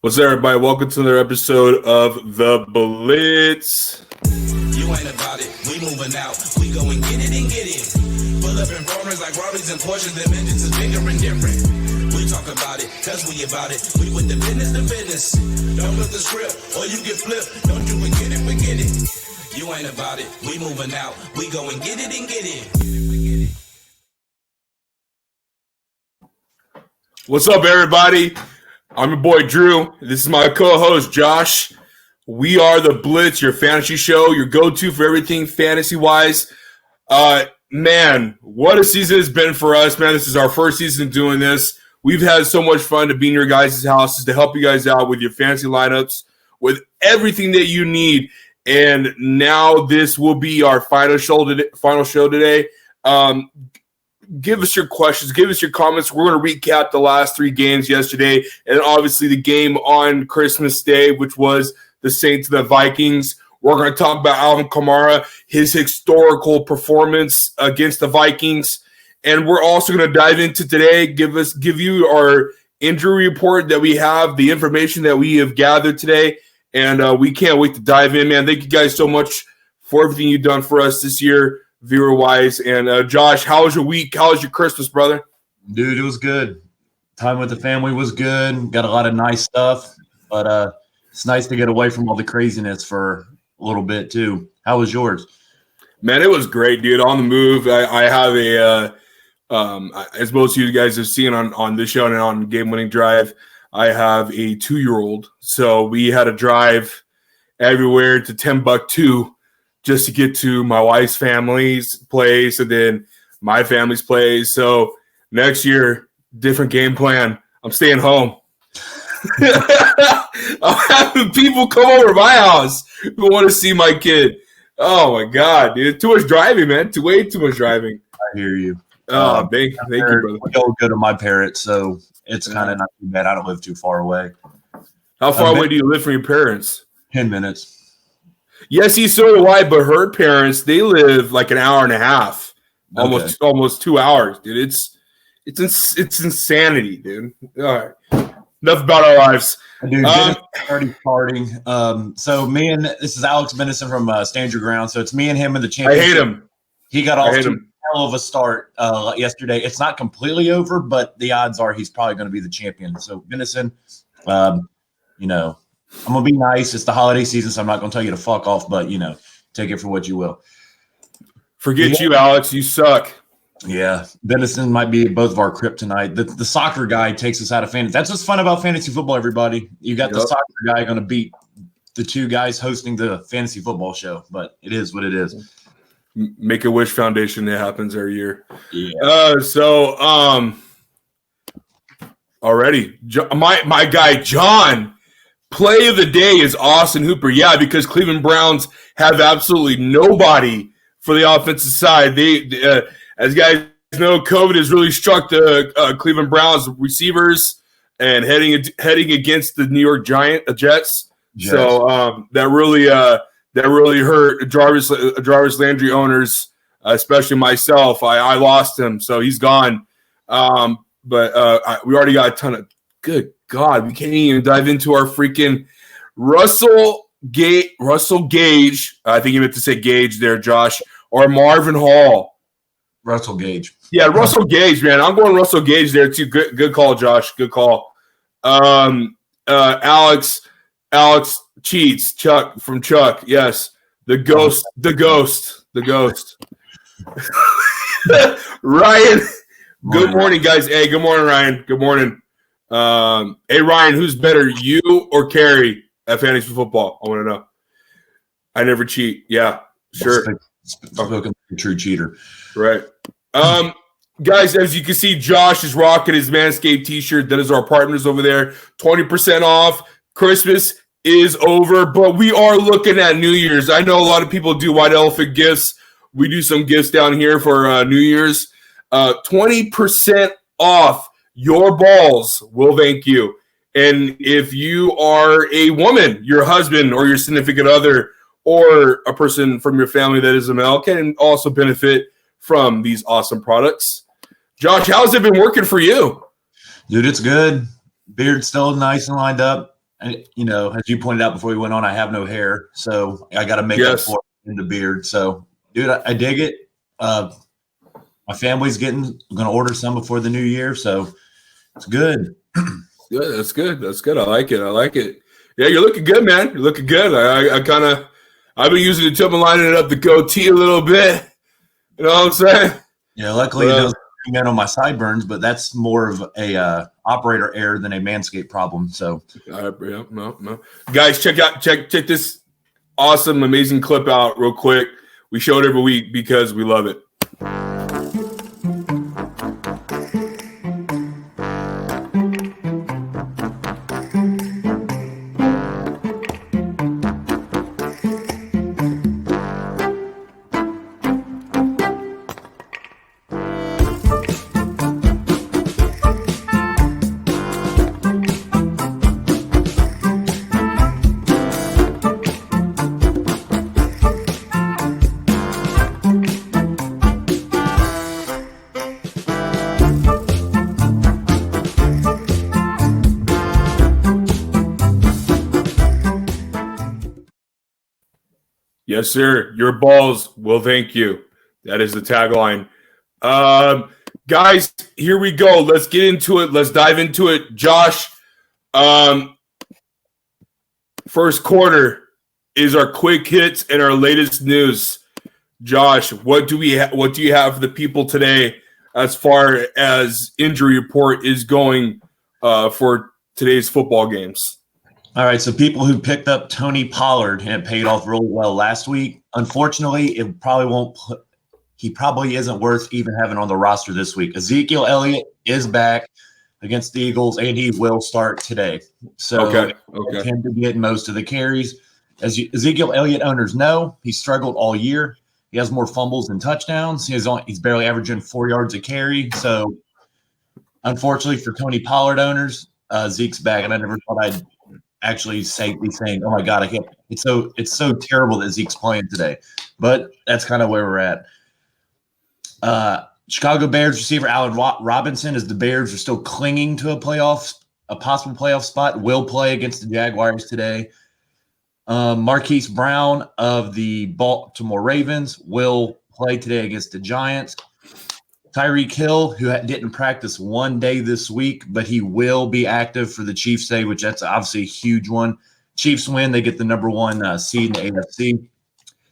What's up, everybody? Welcome to another episode of The Blitz. You ain't about it, we moving out. We go and get it and get it. Pull up in Romans like Rarries and Porsches, them engines is bigger and different. We talk about it, cause we about it. We with the business to business. Don't flip the script, or you get flipped. Don't you forget it, forget it. You ain't about it, we moving out. We go and get it and get it. What's up, everybody? I'm your boy, Drew. This is my co-host, Josh. We are The Blitz, your fantasy show, your go-to for everything fantasy-wise. Man, what a season it's been for us, man. This is our first season doing this. We've had so much fun to be in your guys' houses to help you guys out with your fantasy lineups, with everything that you need. And now this will be our final show today. Give us your questions. Give us your comments. We're going to recap the last three games yesterday and obviously the game on Christmas Day, which was the Saints and the Vikings. We're going to talk about Alvin Kamara, his historical performance against the Vikings. And we're also going to dive into today, give you our injury report that we have, the information that we have gathered today. And we can't wait to dive in, man. Thank you guys so much for everything you've done for us this year, viewer-wise. And Josh, how was your week? How was your Christmas, brother? Dude, it was good. Time with the family was good. Got a lot of nice stuff. But it's nice to get away from all the craziness for a little bit, too. How was yours? Man, it was great, dude. On the move. I have a as most of you guys have seen on this show and on Game Winning Drive, I have a 2-year-old. So we had to drive everywhere to Timbuktu just to get to my wife's family's place and then my family's place. So next year, different game plan. I'm staying home. I'm having people come over to my house who want to see my kid. Oh, my God, dude. Too much driving, man. Way too much driving. I hear you. Oh, thank you, brother. We all go to my parents, so it's kind of not too bad. I don't live too far away. How far away do you live from your parents? 10 minutes. Yes, so do I, but her parents, they live like an hour and a half, almost 2 hours, dude. It's insanity, dude. All right. Enough about our lives. Dude, already partying. So this is Alex Benison from Stand Your Ground. So it's me and him in the championship. I hate him. He got off to a hell of a start yesterday. It's not completely over, but the odds are he's probably going to be the champion. So Benison, I'm going to be nice. It's the holiday season, so I'm not going to tell you to fuck off, but, take it for what you will. Forget you, Alex. You suck. Yeah. Benison might be both of our kryptonite. The soccer guy takes us out of fantasy. That's what's fun about fantasy football, everybody. You got the soccer guy going to beat the two guys hosting the fantasy football show, but it is what it is. Make-A-Wish Foundation, that happens every year. Yeah. Already, my guy, John, play of the day is Austin Hooper. Yeah, because Cleveland Browns have absolutely nobody for the offensive side. They as you guys know, COVID has really struck the Cleveland Browns receivers and heading against the New York Jets. So that really hurt Jarvis Landry owners, especially myself. I lost him, so he's gone. But we already got a ton of – good God, we can't even dive into our freaking Russell Gage. I think you meant to say Gage there, Josh, or Marvin Hall. Russell Gage. Yeah, Russell Gage, man. I'm going Russell Gage there too. Good call, Josh. Good call. Alex cheats. Chuck from Chuck. Yes. The ghost. Ryan. Good morning, guys. Hey, good morning, Ryan. Good morning. Hey, Ryan, who's better, you or Carrie at fantasy football? I want to know. I never cheat. Yeah, sure. Spoken like a true cheater. Right. Guys, as you can see, Josh is rocking his Manscaped t-shirt. That is our partners over there. 20% off. Christmas is over, but we are looking at New Year's. I know a lot of people do white elephant gifts. We do some gifts down here for New Year's. 20% off. Your balls will thank you. And if you are a woman, your husband or your significant other or a person from your family that is a male can also benefit from these awesome products. Josh, how's it been working for you? Dude, it's good. Beard's still nice and lined up. And, as you pointed out before we went on, I have no hair, so I got to make up for it in the beard. So, dude, I dig it. My family's going to order some before the new year, so it's good. Good. That's good. That's good. I like it. Yeah, you're looking good, man. You're looking good. I've been using the tip and lining it up the goatee a little bit. You know what I'm saying? Yeah, luckily it doesn't come in on my sideburns, but that's more of a operator error than a Manscaped problem. So, no. Guys, check this awesome, amazing clip out real quick. We show it every week because we love it. Yes, sir. Your balls will thank you. That is the tagline. Guys, here we go. Let's get into it. Let's dive into it. Josh, first quarter is our quick hits and our latest news. Josh, what do you have for the people today as far as injury report is going for today's football games? All right, so people who picked up Tony Pollard and it paid off really well last week, unfortunately, he probably isn't worth even having on the roster this week. Ezekiel Elliott is back against the Eagles, and he will start today. So him to get most of the carries. As Ezekiel Elliott owners know, he struggled all year. He has more fumbles than touchdowns. He's barely averaging 4 yards a carry. So, unfortunately for Tony Pollard owners, Zeke's back, and I never thought I'd actually be saying, "Oh my God, I can't." It's so terrible that Zeke's playing today, but that's kind of where we're at. Chicago Bears receiver Allen Robinson, as the Bears are still clinging to a possible playoff spot, will play against the Jaguars today. Marquise Brown of the Baltimore Ravens will play today against the Giants. Tyreek Hill, who didn't practice one day this week, but he will be active for the Chiefs today, which that's obviously a huge one. Chiefs win, they get the number one seed in the AFC.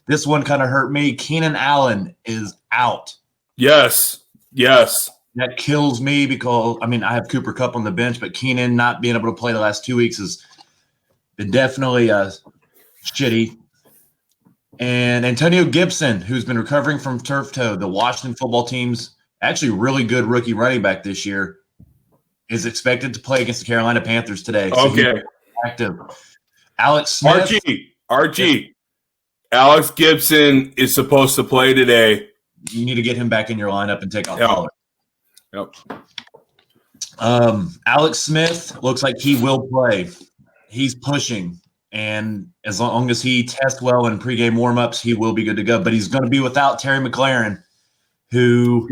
This one kind of hurt me. Keenan Allen is out. Yes. That kills me because, I have Cooper Kupp on the bench, but Keenan not being able to play the last 2 weeks has been definitely shitty. And Antonio Gibson, who's been recovering from turf toe, the Washington football team's actually really good rookie running back this year, is expected to play against the Carolina Panthers today. So okay. Active. Alex Smith. Archie. Alex Gibson is supposed to play today. You need to get him back in your lineup and take off Pollard. Yep. Alex Smith looks like he will play. He's pushing. And as long as he tests well in pregame warmups, he will be good to go. But he's going to be without Terry McLaurin, who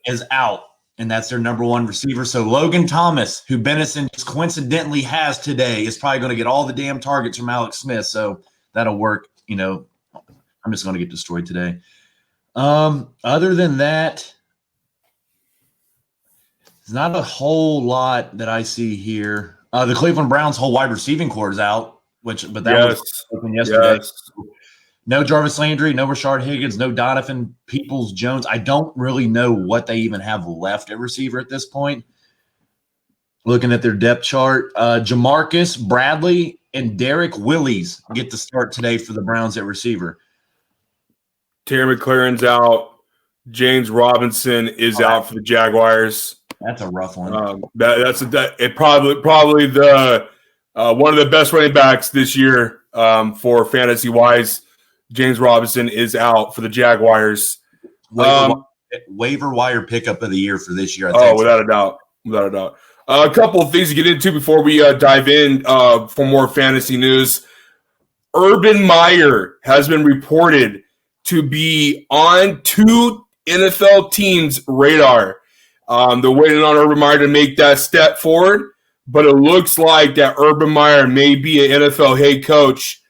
is out, and that's their number one receiver. So Logan Thomas, who Benison just coincidentally has today, is probably going to get all the damn targets from Alex Smith. So that'll work. I'm just going to get destroyed today. Other than that, there's not a whole lot that I see here. The Cleveland Browns' whole wide receiving core is out. But that was open yesterday. Yes. No Jarvis Landry, no Rashard Higgins, no Donovan Peoples-Jones. I don't really know what they even have left at receiver at this point. Looking at their depth chart, Jamarcus Bradley and Derek Willis get to start today for the Browns at receiver. Terry McLaurin's out. James Robinson is out for the Jaguars. That's a rough one. Probably the one of the best running backs this year for fantasy wise. James Robinson is out for the Jaguars. Waiver wire pickup of the year for this year. Without a doubt. A couple of things to get into before we dive in for more fantasy news. Urban Meyer has been reported to be on 2 NFL teams' radar. They're waiting on Urban Meyer to make that step forward. but it looks like that Urban Meyer may be an NFL head coach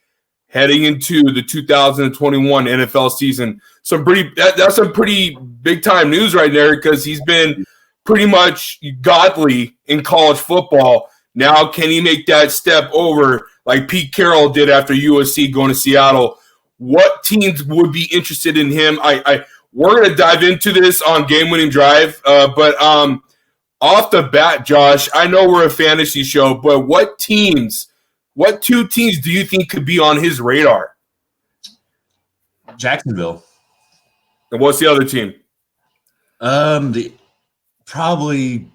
heading into the 2021 NFL season. That's some pretty big time news right there, because he's been pretty much godly in college football. Now, can he make that step over like Pete Carroll did after USC going to Seattle? What teams would be interested in him? We're going to dive into this on Game Winning Drive, but off the bat, Josh, I know we're a fantasy show, but what two teams do you think could be on his radar? Jacksonville. And what's the other team? Probably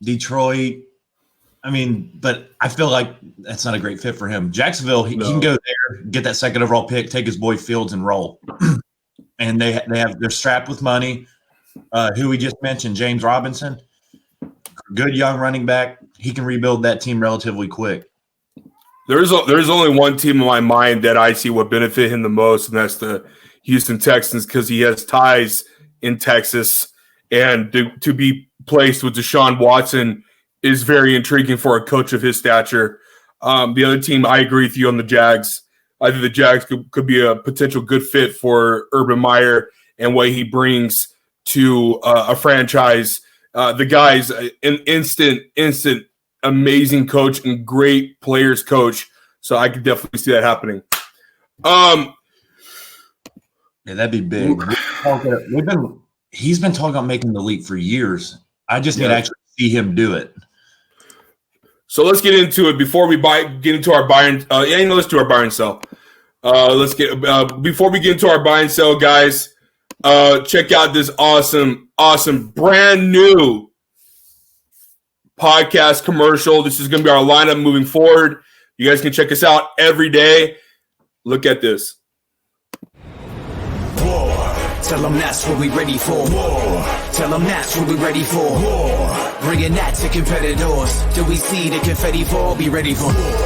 Detroit. I mean, but I feel like that's not a great fit for him. Jacksonville, he can go there, get that second overall pick, take his boy Fields and roll. And they're strapped with money. Who we just mentioned, James Robinson, good young running back. He can rebuild that team relatively quick. There's only one team in my mind that I see would benefit him the most, and that's the Houston Texans, because he has ties in Texas, and to be placed with Deshaun Watson is very intriguing for a coach of his stature. The other team, I agree with you on the Jags. I think the Jags could be a potential good fit for Urban Meyer and what he brings to a franchise. The guy's an instant amazing coach and great players coach. So I could definitely see that happening. Yeah, that'd be big. He's been talking about making the leap for years. I just need to actually see him do it. So let's get into it before we get into our buy and let's do our buy and sell. Before we get into our buy and sell, guys, check out this awesome brand new podcast commercial. This is going to be our lineup moving forward. You guys can check us out every day. Look at this. War. Tell them that's what we ready for. War. Tell them that's what we ready for. War. Bringing that to competitors. Till we see the confetti fall, be ready for war.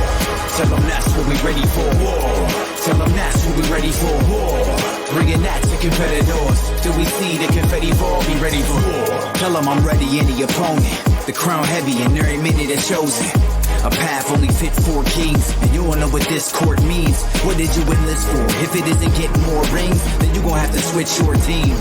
Tell them that's what we ready for. War. Tell them that's what we ready for. War. Bringing that to competitors. Till we see the confetti fall, be ready for war. Tell them I'm ready, any opponent. The crown heavy and every minute is chosen. A path only fit for kings, and you won't know what this court means. What did you enlist for? If it isn't getting more rings, then you gon' have to switch your team.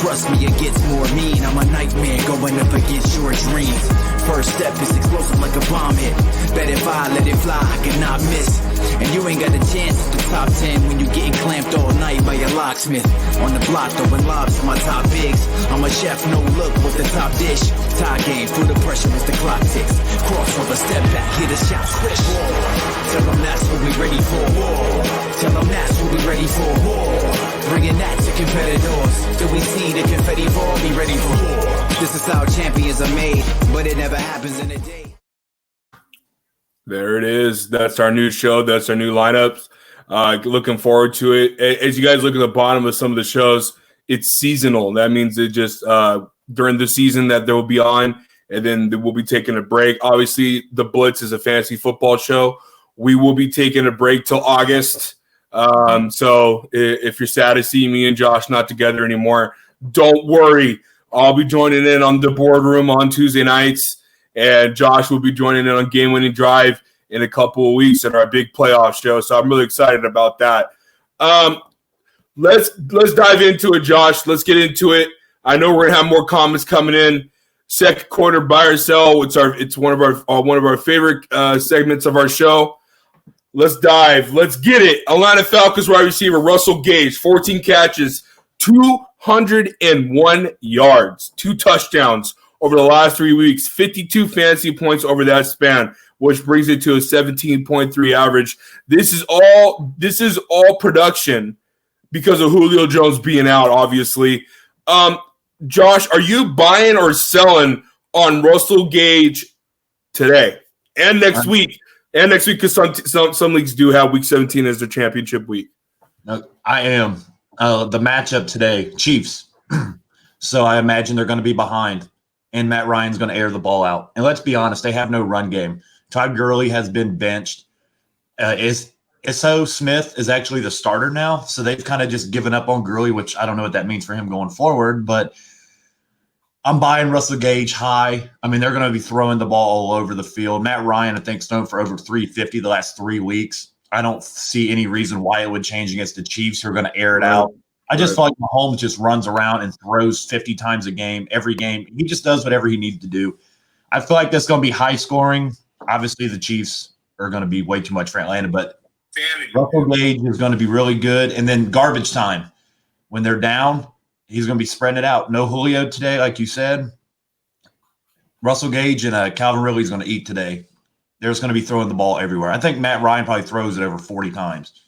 Trust me, it gets more mean. I'm a nightmare going up against your dreams. First step is explosive like a bomb hit. Bet if I let it fly, I cannot miss. And you ain't got a chance at the top 10 when you getting clamped all night by a locksmith. On the block throwing lobs to my top bigs. I'm a chef, no look with the top dish. Tie game, through the pressure as the clock ticks. Crossover, step back, hit a shot, swish. Tell them that's what we ready for. Tell them that's what we ready for. Bringing that to competitors. Till we see the confetti fall, be ready for war. This is how champions are made, but it never happens in a day. There it is. That's our new show. That's our new lineups. Looking forward to it. As you guys look at the bottom of some of the shows, it's seasonal. That means it just during the season that they will be on, and then we'll be taking a break. Obviously, the Blitz is a fantasy football show. We will be taking a break till August. So if you're sad to see me and Josh not together anymore, don't worry. I'll be joining in on the boardroom on Tuesday nights, and Josh will be joining in on Game Winning Drive in a couple of weeks at our big playoff show. So I'm really excited about that. Let's dive into it, Josh. Let's get into it. I know we're gonna have more comments coming in. Second quarter buy or sell. It's one of our favorite segments of our show. Let's dive. Let's get it. Atlanta Falcons wide receiver Russell Gage, 14 catches, 201 yards, 2 touchdowns over the last 3 weeks, 52 fantasy points over that span, which brings it to a 17.3 average. This is all production because of Julio Jones being out, obviously. Josh, are you buying or selling on Russell Gage today and next week? And next week, because some leagues do have Week 17 as their championship week. No, I am. The matchup today, Chiefs. So I imagine they're going to be behind, and Matt Ryan's going to air the ball out. And let's be honest, they have no run game. Todd Gurley has been benched. Isso Smith is actually the starter now, so they've kind of just given up on Gurley, which I don't know what that means for him going forward. But I'm buying Russell Gage high. I mean, they're going to be throwing the ball all over the field. Matt Ryan, I think, is thrown for over 350 the last 3 weeks. I don't see any reason why it would change against the Chiefs, who are going to air it out. I just feel like Mahomes just runs around and throws 50 times a game, every game. He just does whatever he needs to do. I feel like that's going to be high scoring. Obviously, the Chiefs are going to be way too much for Atlanta, but Russell Gage is going to be really good. And then garbage time. When they're down, he's going to be spreading it out. No Julio today, like you said. Russell Gage and Calvin Ridley is going to eat today. They're just going to be throwing the ball everywhere. I think Matt Ryan probably throws it over 40 times.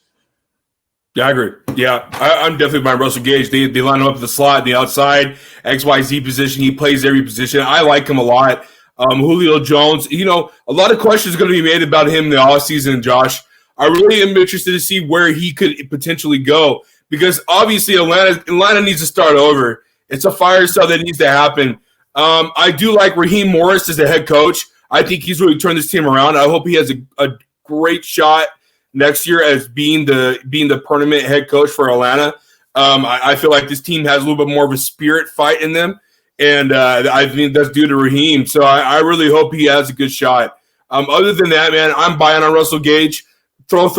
Yeah, I agree. Yeah, I'm definitely buying Russell Gage. They line him up at the slot, the outside, XYZ position. He plays every position. I like him a lot. Julio Jones, a lot of questions are going to be made about him in the offseason, Josh. I really am interested to see where he could potentially go. Because obviously Atlanta needs to start over. It's a fire sale that needs to happen. I do like Raheem Morris as a head coach. I think he's really turned this team around. I hope he has a great shot next year as being the permanent head coach for Atlanta. I feel like this team has a little bit more of a spirit fight in them, and I think that's due to Raheem. So I really hope he has a good shot. Other than that, man, I'm buying on Russell Gage. Throw.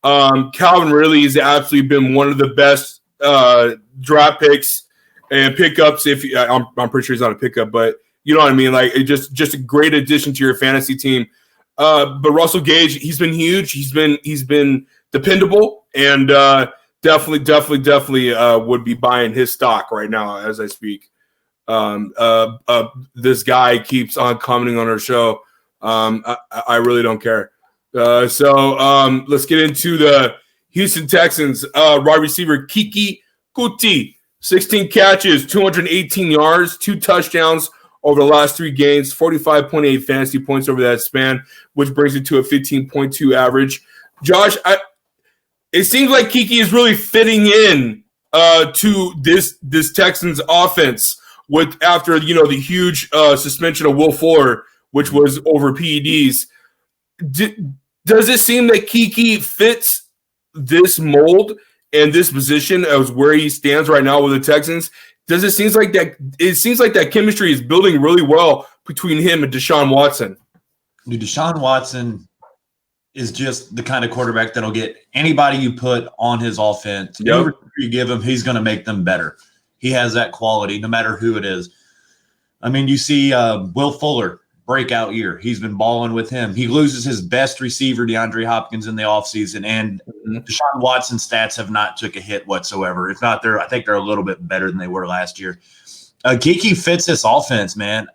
Calvin Ridley has absolutely been one of the best draft picks and pickups. I'm pretty sure he's not a pickup, but you know what I mean. Like just a great addition to your fantasy team. But Russell Gage, he's been huge. He's been dependable, and definitely would be buying his stock right now as I speak. This guy keeps on commenting on our show. I really don't care. So let's get into the Houston Texans. Wide receiver Kiki Kuti, 16 catches, 218 yards, 2 touchdowns over the last 3 games, 45.8 fantasy points over that span, which brings it to a 15.2 average. Josh, it seems like Kiki is really fitting in to this Texans offense after the huge suspension of Will Fuller, which was over PEDs. Does it seem that Kiki fits this mold and this position as where he stands right now with the Texans? Does it seems like that? It seems like that chemistry is building really well between him and Deshaun Watson. Dude, Deshaun Watson is just the kind of quarterback that'll get anybody you put on his offense. Yep. Whoever you give him, he's going to make them better. He has that quality, no matter who it is. I mean, you see Will Fuller. Breakout year. He's been balling with him. He loses his best receiver, DeAndre Hopkins, in the offseason, and Deshaun Watson's stats have not took a hit whatsoever. If not, I think they're a little bit better than they were last year. Kiki fits this offense, man.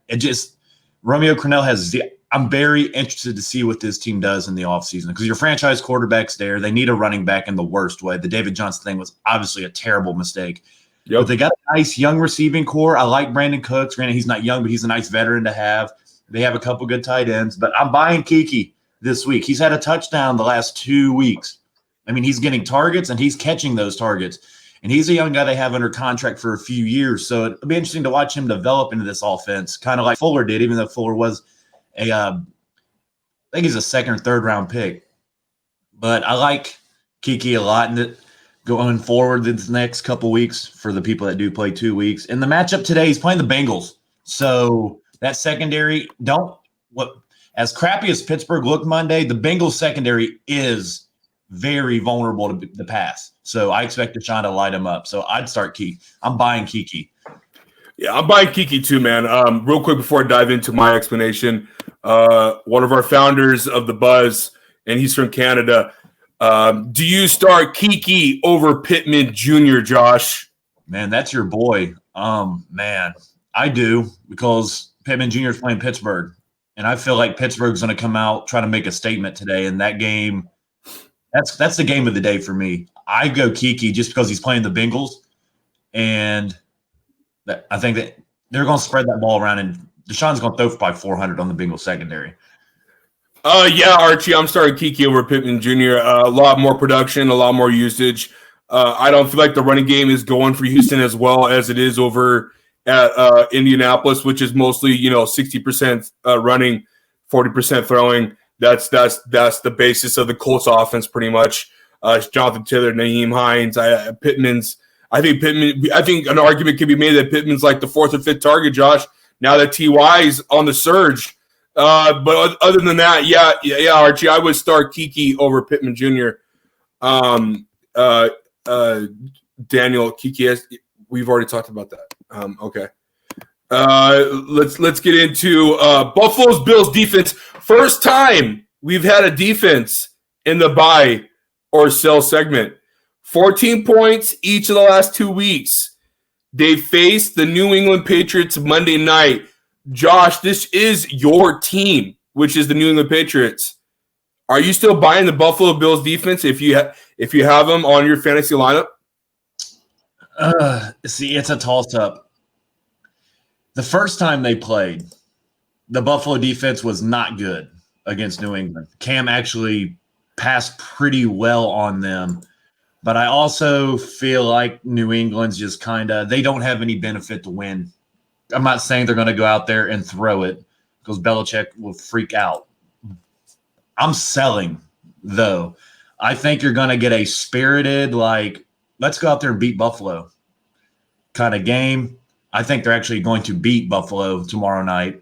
Romeo Crennel I'm very interested to see what this team does in the offseason because your franchise quarterback's there. They need a running back in the worst way. The David Johnson thing was obviously a terrible mistake. Yep. But they got a nice young receiving core. I like Brandon Cooks. Granted, he's not young, but he's a nice veteran to have. They have a couple good tight ends, but I'm buying Kiki this week. He's had a touchdown the last 2 weeks. I mean, he's getting targets, and he's catching those targets. And he's a young guy they have under contract for a few years, so it'll be interesting to watch him develop into this offense, kind of like Fuller did, even though Fuller was I think he's a 2nd or 3rd round pick. But I like Kiki a lot going forward this next couple weeks for the people that do play 2 weeks. And the matchup today, he's playing the Bengals. So that secondary, as crappy as Pittsburgh looked Monday, the Bengals secondary is very vulnerable to the pass. So I expect Deshaun to light him up. So I'd start Kiki. I'm buying Kiki. Yeah, I'm buying Kiki too, man. Real quick before I dive into my explanation, one of our founders of the Buzz, and he's from Canada. Do you start Kiki over Pittman Jr., Josh? Man, that's your boy. Man, I do because Pittman Jr. is playing Pittsburgh, and I feel like Pittsburgh's going to come out trying to make a statement today. And that game, that's the game of the day for me. I go Kiki just because he's playing the Bengals, and I think that they're going to spread that ball around, and Deshaun's going to throw for probably 400 on the Bengals secondary. Yeah, Archie, I'm starting Kiki over Pittman Jr. A lot more production, a lot more usage. I don't feel like the running game is going for Houston as well as it is over at Indianapolis, which is mostly 60% running, 40% throwing. That's the basis of the Colts offense pretty much. Jonathan Taylor, Naheem Hines, Pittman's. I think an argument can be made that Pittman's like the fourth or fifth target, Josh, now that T.Y. is on the surge. But other than that, yeah, Archie, I would start Kiki over Pittman Jr. Daniel, Kiki, we've already talked about that. Okay. Let's get into Buffalo's Bills defense. First time we've had a defense in the buy or sell segment. 14 points each of the last 2 weeks. They faced the New England Patriots Monday night. Josh, this is your team, which is the New England Patriots. Are you still buying the Buffalo Bills defense if you have them on your fantasy lineup? See, it's a toss-up. The first time they played, the Buffalo defense was not good against New England. Cam actually passed pretty well on them. But I also feel like New England's just they don't have any benefit to win. I'm not saying they're going to go out there and throw it because Belichick will freak out. I'm selling, though. I think you're going to get a spirited, let's go out there and beat Buffalo kind of game. I think they're actually going to beat Buffalo tomorrow night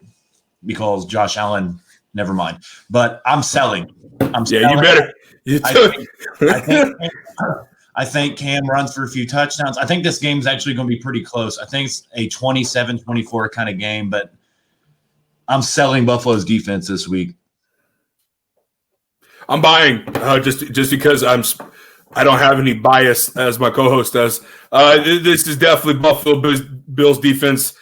because Josh Allen, never mind. But I'm selling. Yeah, you better. I think Cam runs for a few touchdowns. I think this game's actually going to be pretty close. I think it's a 27-24 kind of game, but I'm selling Buffalo's defense this week. I'm buying just because I don't have any bias as my co-host does. This is definitely Buffalo Bills defense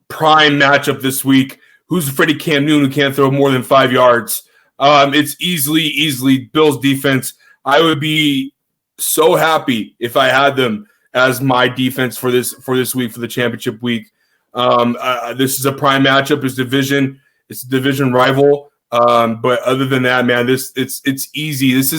prime matchup this week. Who's afraid of Cam Newton who can't throw more than 5 yards? It's easily Bills defense. I would be so happy if I had them as my defense for this week, for the championship week. This is a prime matchup. It's a division rival. But other than that, man, it's easy. This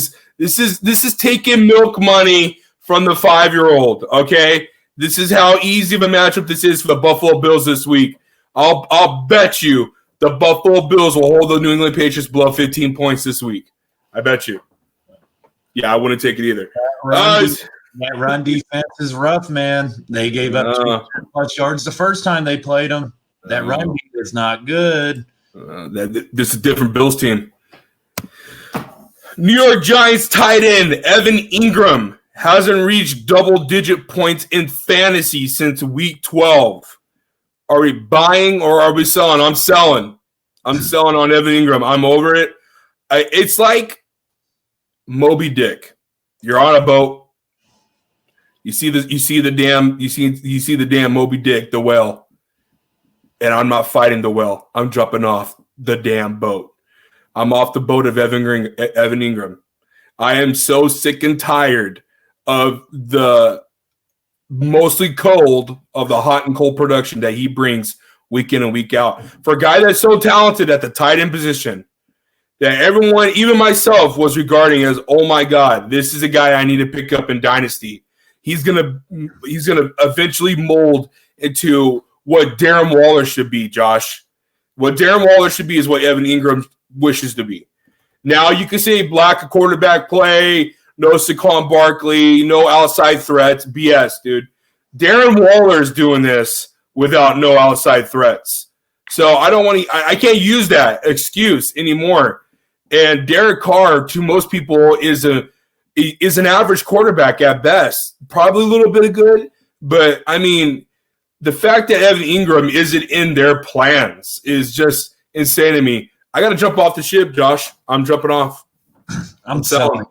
is taking milk money from the 5-year-old. Okay, this is how easy of a matchup this is for the Buffalo Bills this week. I'll bet you the Buffalo Bills will hold the New England Patriots below 15 points this week. I bet you. Yeah, I wouldn't take it either. That run defense is rough, man. They gave up 2+ yards the first time they played them. That run defense is not good. This is a different Bills team. New York Giants tight end Evan Ingram hasn't reached double-digit points in fantasy since week 12. Are we buying or are we selling? I'm selling. I'm selling on Evan Ingram. I'm over it. It's like Moby Dick. You're on a boat. You see the damn Moby Dick, the whale. And I'm not fighting the whale. I'm jumping off the damn boat. I'm off the boat of Evan Ingram. I am so sick and tired of the mostly cold of the hot and cold production that he brings week in and week out. For a guy that's so talented at the tight end position, that everyone, even myself, was regarding as, oh my God, this is a guy I need to pick up in Dynasty. He's gonna eventually mold into what Darren Waller should be, Josh. What Darren Waller should be is what Evan Ingram wishes to be. Now you can say lack of quarterback play, no Saquon Barkley, no outside threats, BS, dude. Darren Waller is doing this without no outside threats. So I can't use that excuse anymore. And Derek Carr, to most people, is an average quarterback at best. Probably a little bit of good, but I mean, the fact that Evan Ingram isn't in their plans is just insane to me. I got to jump off the ship, Josh. I'm jumping off. I'm selling.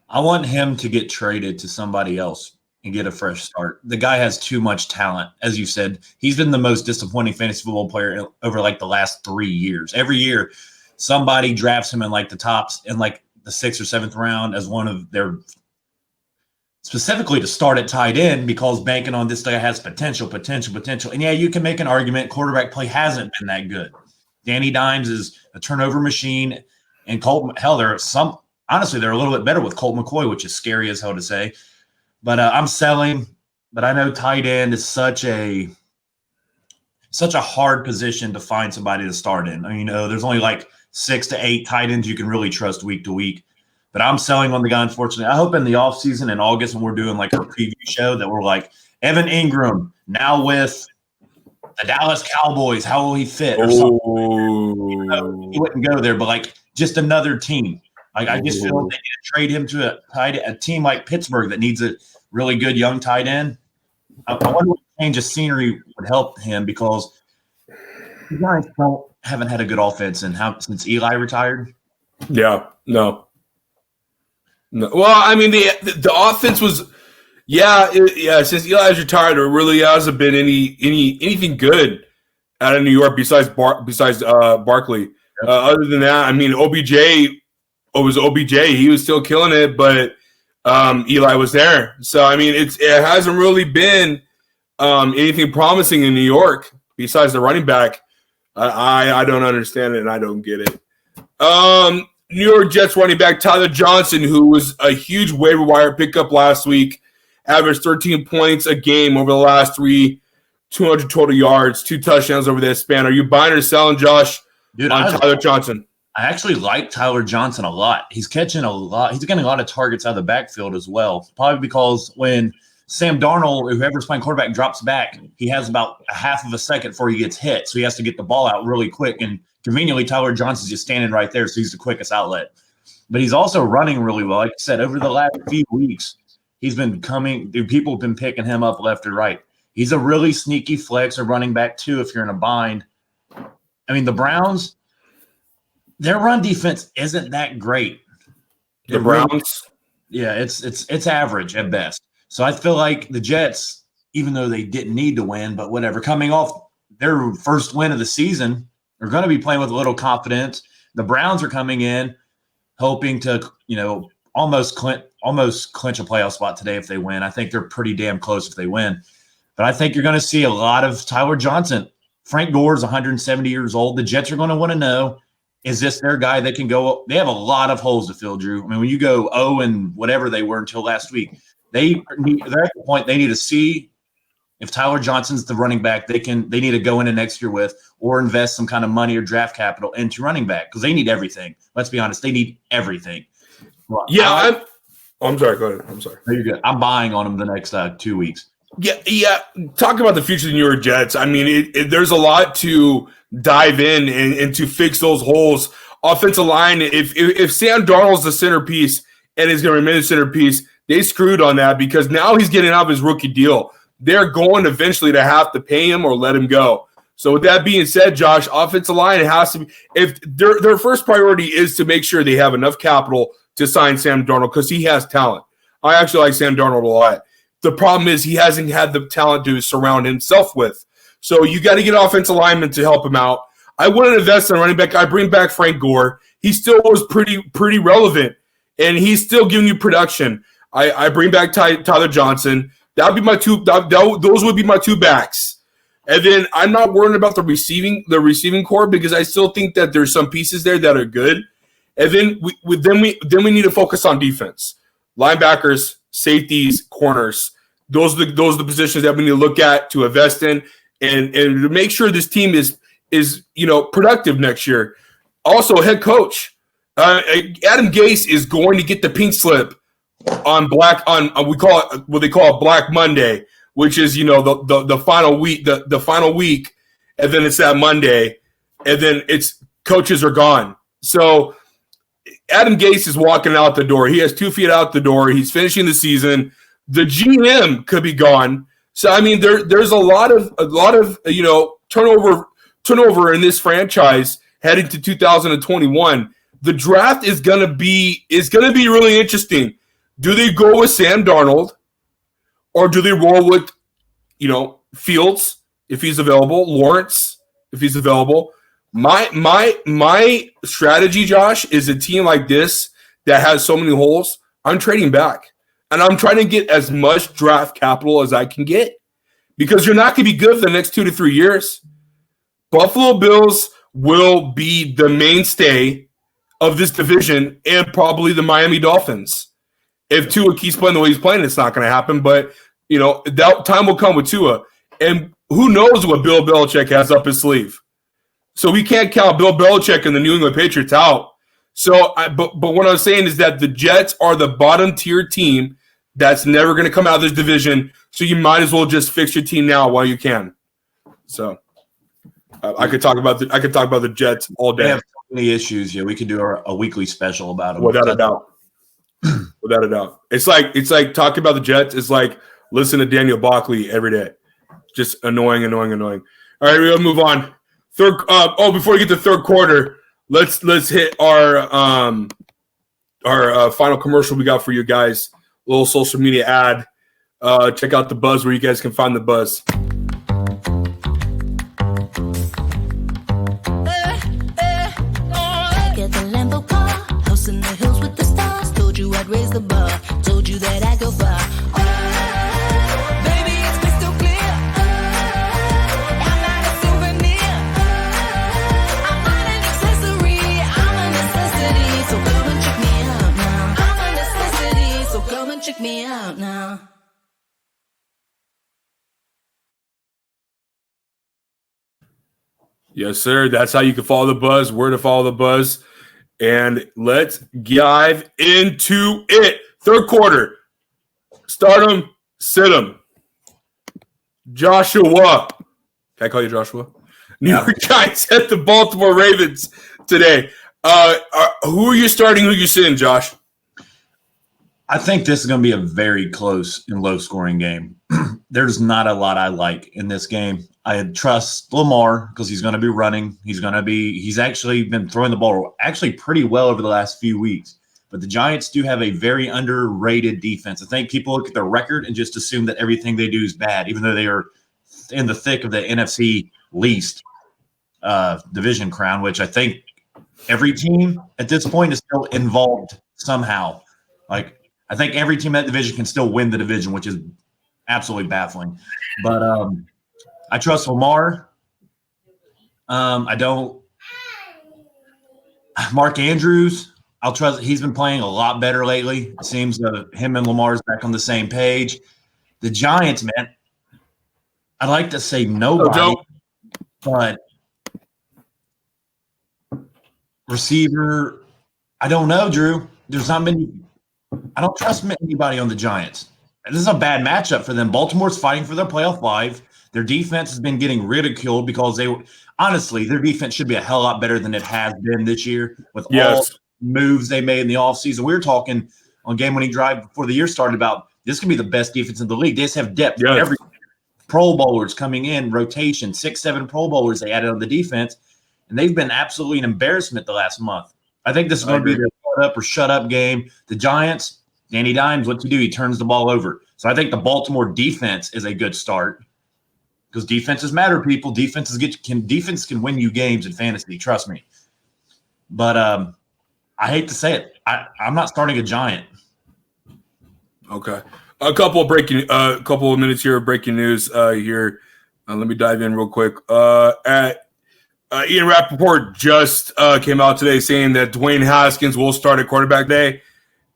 I want him to get traded to somebody else and get a fresh start. The guy has too much talent. As you said, he's been the most disappointing fantasy football player over the last 3 years. Every year, somebody drafts him in the tops in the 6th or 7th round as one of their – specifically to start at tight end because banking on this guy has potential. And, yeah, you can make an argument. Quarterback play hasn't been that good. Danny Dimes is a turnover machine. And Colt – hell, honestly, they're a little bit better with Colt McCoy, which is scary as hell to say. But I'm selling. But I know tight end is such a hard position to find somebody to start in. I mean, there's only 6 to 8 tight ends you can really trust week to week. But I'm selling on the guy, unfortunately. I hope in the offseason in August when we're doing a preview show that we're Evan Ingram, now with the Dallas Cowboys. How will he fit? Or something? He wouldn't go there, but like just another team. Like I just feel they need to trade him to a team like Pittsburgh that needs a really good young tight end. I wonder what change of scenery would help him because you guys haven't had a good offense since Eli retired. Yeah, no. Well, I mean the offense was, since Eli's retired, there really hasn't been anything good out of New York besides Barkley. Other than that, I mean OBJ was OBJ. He was still killing it, but Eli was there. So I mean it hasn't really been anything promising in New York besides the running back. I don't understand it and I don't get it. New York Jets running back Tyler Johnson, who was a huge waiver wire pickup last week, averaged 13 points a game over the last 200 total yards, 2 touchdowns over that span. Are you buying or selling, Josh, on Tyler Johnson? I actually like Tyler Johnson a lot. He's catching a lot. He's getting a lot of targets out of the backfield as well, probably because when Sam Darnold, whoever's playing quarterback, drops back, he has about a half of a second before he gets hit, so he has to get the ball out really quick. And conveniently, Tyler Johnson's just standing right there, so he's the quickest outlet. But he's also running really well. Like I said, over the last few weeks, he's been coming. People have been picking him up left and right. He's a really sneaky flex or running back too if you're in a bind. I mean, the Browns, their run defense isn't that great. The Browns, it's average at best. So I feel like the Jets, even though they didn't need to win, but whatever, coming off their first win of the season, are going to be playing with a little confidence. The Browns are coming in hoping to, almost clinch a playoff spot today if they win. I think they're pretty damn close if they win. But I think you're going to see a lot of Tyler Johnson. Frank Gore's 170 years old. The Jets are going to want to know, is this their guy that can go? They have a lot of holes to fill, Drew. I mean, when you go 0 and whatever they were until last week, they're at the point they need to see if Tyler Johnson's the running back they need to go into next year with or invest some kind of money or draft capital into running back because they need everything. Let's be honest. They need everything. Well, I'm sorry. Go ahead. I'm sorry. No, you're good. I'm buying on them the next 2 weeks. Yeah. Talk about the future of the New York Jets. I mean, there's a lot to dive in and to fix those holes. Offensive line, if Sam Darnold's the centerpiece and is going to remain the centerpiece, they screwed on that because now he's getting out of his rookie deal. They're going eventually to have to pay him or let him go. So with that being said, Josh, offensive line, it has to be – if their first priority is to make sure they have enough capital to sign Sam Darnold because he has talent. I actually like Sam Darnold a lot. The problem is he hasn't had the talent to surround himself with. So you got to get offensive linemen to help him out. I wouldn't invest in running back. I bring back Frank Gore. He still was pretty relevant, and he's still giving you production. I bring back Tyler Johnson. That would be my two. Those would be my two backs. And then I'm not worried about the receiving core because I still think that there's some pieces there that are good. And then we need to focus on defense, linebackers, safeties, corners. Those are the positions that we need to look at to invest in and to make sure this team is productive next year. Also, head coach Adam Gase is going to get the pink slip on we call it what they call Black Monday, which is the final week, the final week, and then it's that Monday, and then it's coaches are gone. So Adam Gase is walking out the door. He has 2 feet out the door. He's finishing the season. The GM could be gone. So I mean, there's a lot of turnover in this franchise heading to 2021. The draft is gonna be really interesting. Do they go with Sam Darnold, or do they roll with Fields if he's available, Lawrence if he's available? My strategy, Josh, is a team like this that has so many holes. I'm trading back, and I'm trying to get as much draft capital as I can get because you're not going to be good for the next 2 to 3 years. Buffalo Bills will be the mainstay of this division and probably the Miami Dolphins. If Tua keeps playing the way he's playing, it's not going to happen. But, that time will come with Tua. And who knows what Bill Belichick has up his sleeve. So we can't count Bill Belichick and the New England Patriots out. So, but what I'm saying is that the Jets are the bottom tier team that's never going to come out of this division. So you might as well just fix your team now while you can. So I could talk about the Jets all day. They have so many issues. Yeah, we could do a weekly special about them. Without a doubt. Without a doubt. It's like talking about the Jets is like listen to Daniel Barkley every day. Just annoying. All right, we'll move on. Before we get to third quarter, let's hit our final commercial we got for you guys. A little social media ad. Check out the Buzz where you guys can find the Buzz. Get the Lambo car, house in the hills with the stars. Told you I'd raise the bar, told you that I go far. Baby, it's crystal clear. I'm not a souvenir. I'm not an accessory. I'm a necessity. So come and check me out now. I'm a necessity. So come and check me out now. Yes, sir. That's how you can follow the Buzz. Where to follow the Buzz. And let's dive into it. Third quarter. Start them, sit them. Joshua. Can I call you Joshua? New York Giants at the Baltimore Ravens today. Who are you starting? Who are you sitting, Josh? I think this is going to be a very close and low-scoring game. There's not a lot I like in this game. I trust Lamar because he's going to be running. He's actually been throwing the ball actually pretty well over the last few weeks. But the Giants do have a very underrated defense. I think people look at their record and just assume that everything they do is bad, even though they are in the thick of the NFC least division crown, which I think every team at this point is still involved somehow. Like, I think every team in that division can still win the division, which is absolutely baffling. But I trust Lamar. I don't – Mark Andrews, I'll trust – he's been playing a lot better lately. It seems him and Lamar's back on the same page. The Giants, man, I'd like to say nobody, but receiver, I don't know, Drew. There's not many – I don't trust anybody on the Giants. This is a bad matchup for them. Baltimore's fighting for their playoff life. Their defense has been getting ridiculed because honestly, their defense should be a hell lot better than it has been this year with all the moves they made in the offseason. We were talking on game-winning drive before the year started about this could be the best defense in the league. They just have depth. Yes. Every Pro Bowlers coming in, rotation, 6-7 Pro Bowlers they added on the defense, and they've been absolutely an embarrassment the last month. I think this is going to be their shut up or shut up game. The Giants, Danny Dimes, what's he do? He turns the ball over. So I think the Baltimore defense is a good start because defenses matter, people. Defense can win you games in fantasy. Trust me. But I hate to say it. I'm not starting a Giant. Okay. A couple of minutes here of breaking news here. Let me dive in real quick. Ian Rappaport just came out today saying that Dwayne Haskins will start at quarterback day.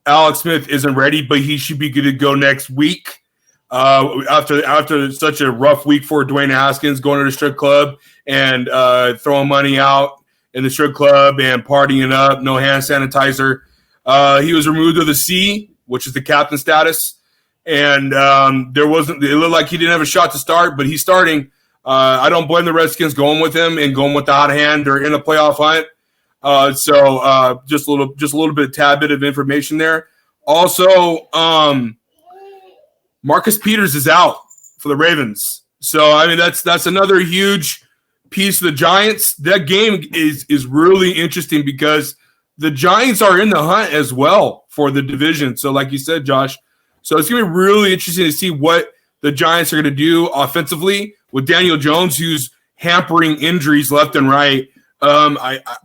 Alex Smith isn't ready, but he should be good to go next week. After such a rough week for Dwayne Haskins, going to the strip club and throwing money out in the strip club and partying up, no hand sanitizer. He was removed of the C, which is the captain status, and it looked like he didn't have a shot to start, but he's starting. I don't blame the Redskins going with him and going with the hot hand or in a playoff hunt. So just a little bit, tad bit of information there. Also, Marcus Peters is out for the Ravens. So I mean that's another huge piece of the Giants. That game is really interesting because the Giants are in the hunt as well for the division. So like you said, Josh, so it's gonna be really interesting to see what the Giants are gonna do offensively with Daniel Jones, who's hampering injuries left and right.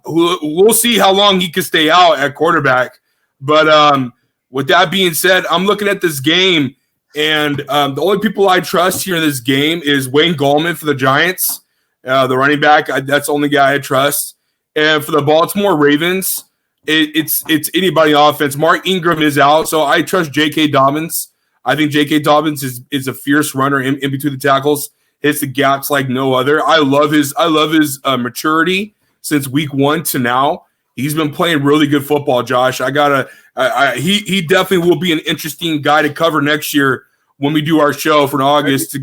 We'll see how long he can stay out at quarterback. But with that being said, I'm looking at this game, and the only people I trust here in this game is Wayne Gallman for the Giants, the running back. That's the only guy I trust. And for the Baltimore Ravens, it's anybody on offense. Mark Ingram is out, so I trust J.K. Dobbins. I think J.K. Dobbins is a fierce runner in between the tackles. Hits the gaps like no other. I love his maturity since week 1 to now. He's been playing really good football, Josh. He definitely will be an interesting guy to cover next year when we do our show for August.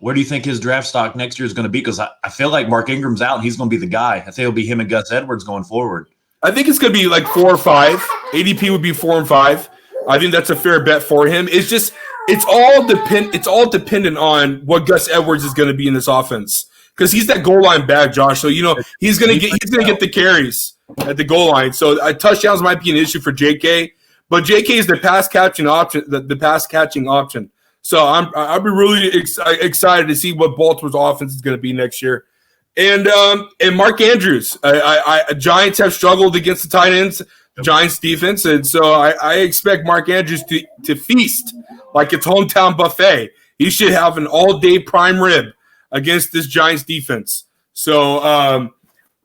Where do you think his draft stock next year is going to be? Because I feel like Mark Ingram's out and he's going to be the guy. I think it'll be him and Gus Edwards going forward. I think it's going to be like 4 or 5. ADP would be 4 and 5. I think that's a fair bet for him. It's all dependent on what Gus Edwards is going to be in this offense, because he's that goal line back, Josh. So he's going to get the carries at the goal line. So touchdowns might be an issue for JK, but JK is the pass catching option. The pass catching option. So I'll be really excited to see what Baltimore's offense is going to be next year. And Mark Andrews, Giants have struggled against the tight ends, Giants defense, and so I expect Mark Andrews to feast like it's hometown buffet. He should have an all-day prime rib against this Giants defense. So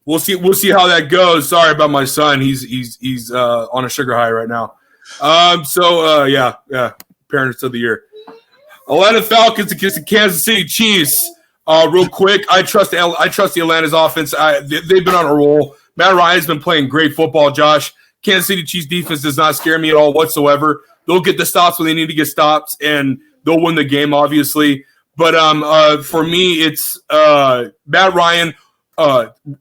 we'll see how that goes. Sorry about my son; he's on a sugar high right now. Yeah, parents of the year. Atlanta Falcons against the Kansas City Chiefs. Real quick, I trust the Atlanta's offense. They've been on a roll. Matt Ryan's been playing great football, Josh. Kansas City Chiefs defense does not scare me at all whatsoever. They'll get the stops when they need to get stops, and they'll win the game, obviously. But for me, it's Matt Ryan,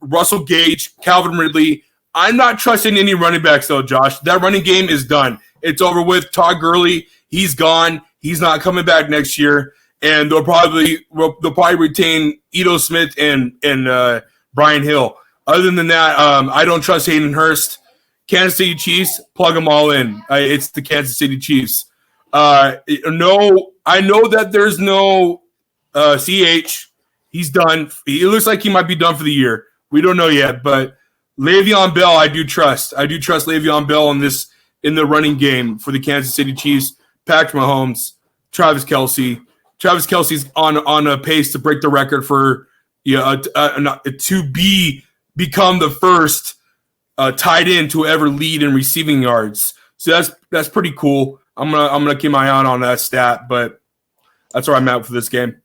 Russell Gage, Calvin Ridley. I'm not trusting any running backs, though, Josh. That running game is done. It's over with. Todd Gurley, he's gone. He's not coming back next year. And they'll probably retain Ito Smith and Brian Hill. Other than that, I don't trust Hayden Hurst. Kansas City Chiefs, plug them all in. It's the Kansas City Chiefs. I know that there's no CH. He's done. It looks like he might be done for the year. We don't know yet, but Le'Veon Bell, I do trust. I do trust Le'Veon Bell in the running game for the Kansas City Chiefs. Patrick Mahomes, Travis Kelce. Travis Kelce's on a pace to break the record for to become the first tight end to ever lead in receiving yards. So that's pretty cool. I'm gonna keep my eye on that stat, but that's where I'm at for this game.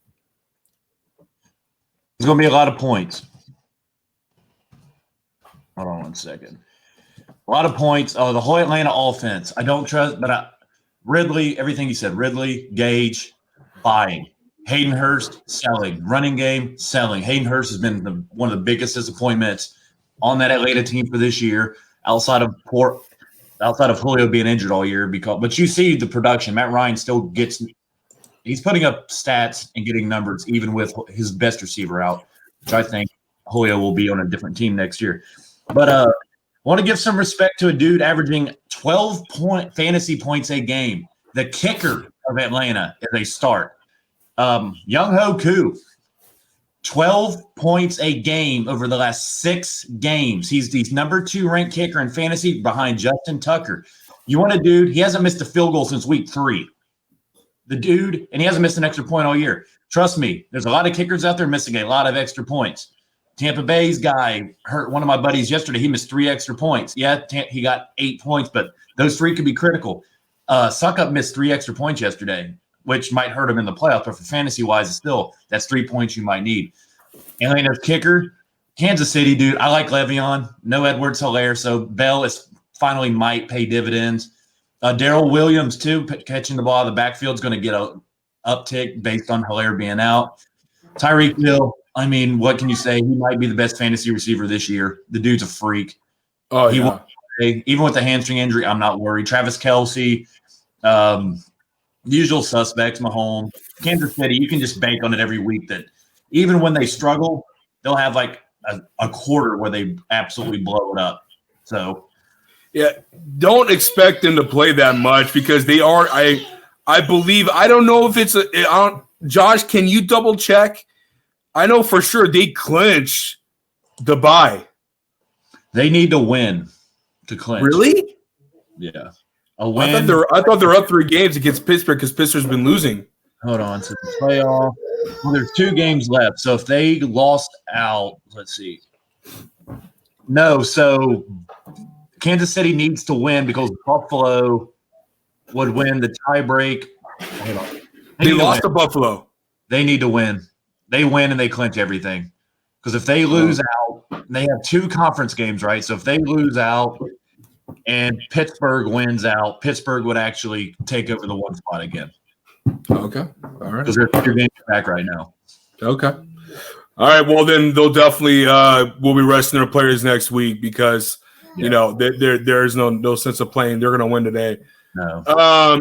There's gonna be a lot of points. Hold on 1 second. A lot of points. Oh, the whole Atlanta offense. I don't trust, but Ridley, everything you said. Ridley, Gage, buying. Hayden Hurst, selling. Running game, selling. Hayden Hurst has been one of the biggest disappointments on that Atlanta team for this year, outside of Julio being injured all year. But you see the production. Matt Ryan still he's putting up stats and getting numbers even with his best receiver out, which I think Julio will be on a different team next year. But I want to give some respect to a dude averaging 12 fantasy points a game. The kicker of Atlanta as a start. Young-Ho Koo, 12 points a game over the last 6 games. He's the number 2 ranked kicker in fantasy behind Justin Tucker. You want a dude, he hasn't missed a field goal since week 3. The dude, and he hasn't missed an extra point all year. Trust me, there's a lot of kickers out there missing a lot of extra points. Tampa Bay's guy hurt one of my buddies yesterday. He missed 3 extra points. Yeah, he got 8 points, but those 3 could be critical. Suckup missed 3 extra points yesterday, which might hurt him in the playoffs, but for fantasy-wise, still, that's 3 points you might need. Atlanta's kicker, Kansas City, dude. I like Le'Veon. No Edwards-Helaire, so Bell is finally might pay dividends. Darrell Williams, too, catching the ball out of the backfield is going to get an uptick based on Helaire being out. Tyreek Hill, I mean, what can you say? He might be the best fantasy receiver this year. The dude's a freak. Oh, yeah. Even with the hamstring injury, I'm not worried. Travis Kelce, usual suspects, Mahomes. Kansas City, you can just bank on it every week that even when they struggle, they'll have like a quarter where they absolutely blow it up. So, yeah, don't expect them to play that much because they are. I believe. I don't know if it's Josh, can you double check? I know for sure they clinch the bye. They need to win to clinch. Really? Yeah. A win. I thought they're up 3 games against Pittsburgh because Pittsburgh's been losing. Hold on. So the playoff. Well, there's 2 games left. So if they lost out, let's see. No, so Kansas City needs to win because Buffalo would win the tiebreak. Hold on. They lost to Buffalo. They need to win. They win and they clinch everything Because if they lose out, they have 2 conference games, right? So if they lose out and Pittsburgh wins out, Pittsburgh would actually take over the 1 spot again. Okay. All right. Because they're 2 games back right now. Okay. All right. Well, then they'll definitely will be resting their players next week because you know there's no sense of playing. They're going to win today. No.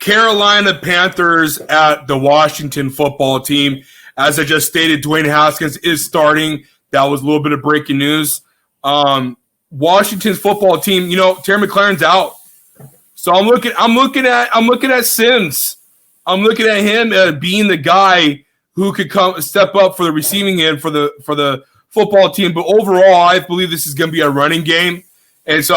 Carolina Panthers at the Washington football team. As I just stated, Dwayne Haskins is starting. That was a little bit of breaking news. Washington's football team. You know, Terry McLaurin's out, so I'm looking at Sims. I'm looking at him being the guy who could step up for the receiving end for the football team. But overall, I believe this is going to be a running game, and so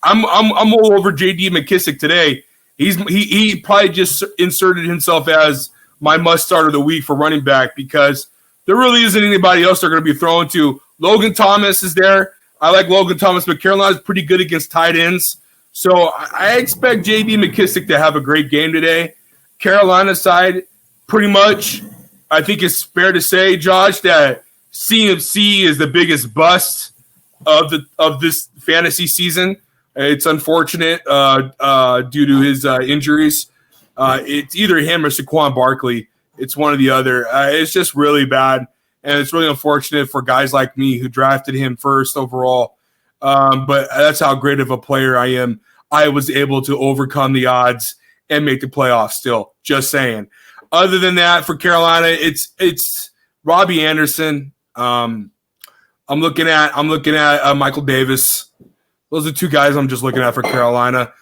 I'm all over J.D. McKissick today. He probably just inserted himself as my must start of the week for running back because there really isn't anybody else they're going to be throwing to. Logan Thomas is there. I like Logan Thomas, but Carolina's pretty good against tight ends, so I expect J.D. McKissick to have a great game today. Carolina side, pretty much. I think it's fair to say, Josh, that CMC is the biggest bust of this fantasy season. It's unfortunate due to his injuries. It's either him or Saquon Barkley. It's one or the other. It's just really bad, and it's really unfortunate for guys like me who drafted him first overall. But that's how great of a player I am. I was able to overcome the odds and make the playoffs still. Just saying. Other than that, for Carolina, it's Robbie Anderson. I'm looking at Michael Davis. Those are 2 guys I'm just looking at for Carolina.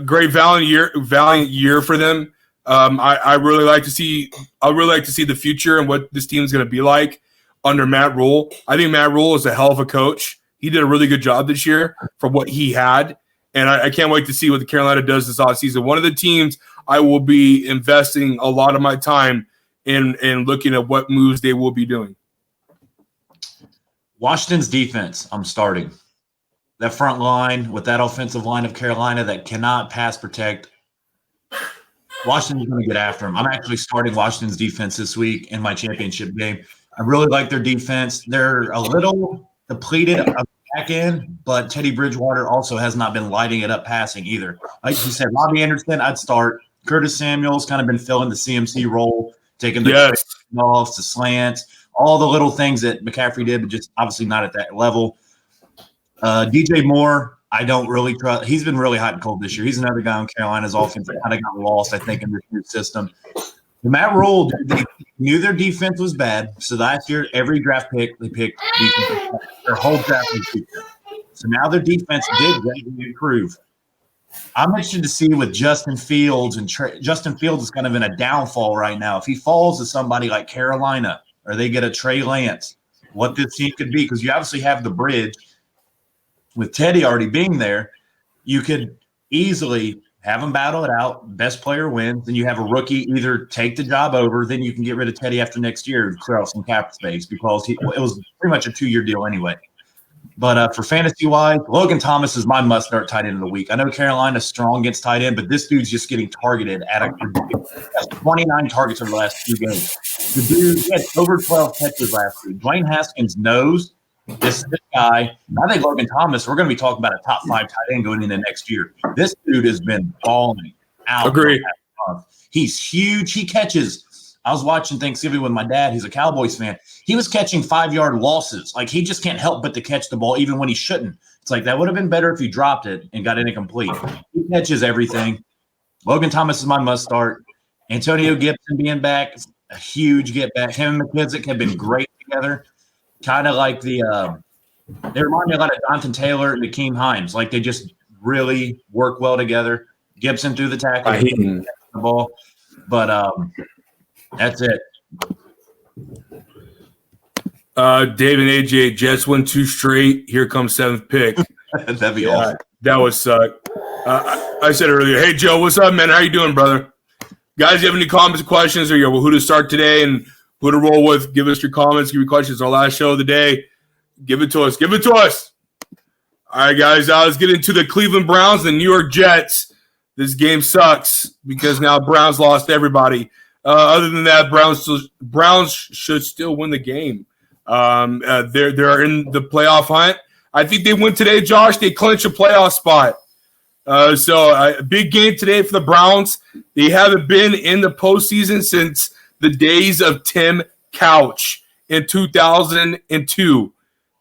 Great valiant year for them. I really like to see the future and what this team is going to be like under Matt Rule. I think Matt Rule is a hell of a coach. He did a really good job this year for what he had, and I can't wait to see what the Carolina does this offseason. One of the teams I will be investing a lot of my time in looking at what moves they will be doing. Washington's defense, I'm starting. That front line with that offensive line of Carolina that cannot pass protect, Washington's going to get after them. I'm actually starting Washington's defense this week in my championship game. I really like their defense. They're a little depleted on the back end, but Teddy Bridgewater also has not been lighting it up passing either. Like you said, Robbie Anderson, I'd start. Curtis Samuel's kind of been filling the CMC role, taking the offs, the slants, all the little things that McCaffrey did, but just obviously not at that level. DJ Moore, I don't really trust. He's been really hot and cold this year. He's another guy on Carolina's offense that kind of got lost, I think, in this new system. Matt Rule, they knew their defense was bad. So last year, every draft pick, they picked defense. Their whole draft was defense. So now their defense did greatly improve. I'm interested to see with Justin Fields, and Justin Fields is kind of in a downfall right now. If he falls to somebody like Carolina or they get a Trey Lance, what this team could be, because you obviously have the bridge. With Teddy already being there, you could easily have them battle it out. Best player wins. Then you have a rookie either take the job over, then you can get rid of Teddy after next year and clear out some cap space because it was pretty much a 2-year deal anyway. But for fantasy-wise, Logan Thomas is my must-start tight end of the week. I know Carolina's strong against tight end, but this dude's just getting targeted at a 29 targets over the last 2 games. The dude had over 12 catches last week. Dwayne Haskins knows this guy. I think Logan Thomas, we're going to be talking about a top 5 tight end going into next year. This dude has been balling out. Agree. He's huge. He catches. I was watching Thanksgiving with my dad. He's a Cowboys fan. He was catching 5-yard losses. Like, he just can't help but to catch the ball even when he shouldn't. It's like that would have been better if he dropped it and got it incomplete. He catches everything. Logan Thomas is my must start. Antonio Gibson being back, a huge get back. Him and McKissick have been great together. Kind of like they remind me a lot of Jonathan Taylor and Nakeem Hines. Like, they just really work well together. Gibson threw the tackle, the ball. But that's it. Dave and AJ, Jets win 2 straight. Here comes 7th pick. That'd be awesome. That would suck. I said earlier, hey, Joe, what's up, man? How you doing, brother? Guys, you have any comments, questions, or who to start today and who to roll with? Give us your comments. Give your questions. Our last show of the day. Give it to us. Give it to us. All right, guys, let's get into the Cleveland Browns and New York Jets. This game sucks because now Browns lost everybody. Other than that, Browns should still win the game. They're in the playoff hunt. I think they win today, Josh. They clinch a playoff spot. So a big game today for the Browns. They haven't been in the postseason since the days of Tim Couch in 2002.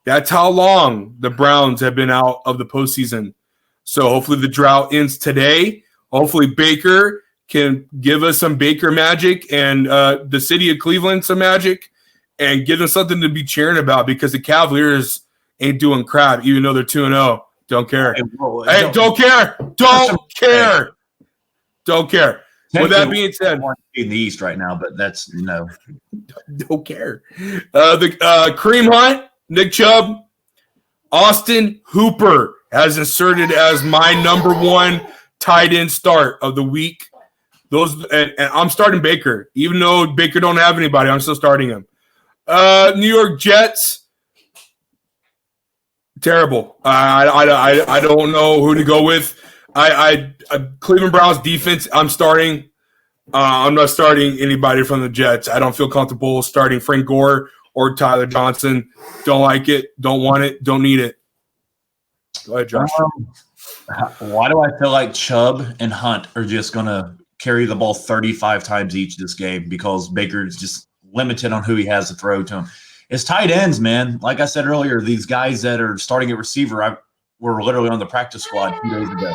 That's how long the Browns have been out of the postseason. So hopefully the drought ends today. Hopefully Baker can give us some Baker magic and the city of Cleveland some magic and give them something to be cheering about, because the Cavaliers ain't doing crap, even though they're 2-0. Don't care. Hey, don't care. Don't care. Don't care. With that being said, in the East right now, but that's no. Don't care. The Kareem Hunt, Nick Chubb, Austin Hooper has inserted as my number one tight end start of the week. And I'm starting Baker, even though Baker don't have anybody. I'm still starting him. New York Jets. Terrible. I don't know who to go with. Cleveland Browns defense, I'm starting. I'm not starting anybody from the Jets. I don't feel comfortable starting Frank Gore or Tyler Johnson. Don't like it. Don't want it. Don't need it. Go ahead, Josh. Why do I feel like Chubb and Hunt are just going to carry the ball 35 times each this game? Because Baker is just limited on who he has to throw to him. It's tight ends, man. Like I said earlier, these guys that are starting at receiver were literally on the practice squad 2 days ago.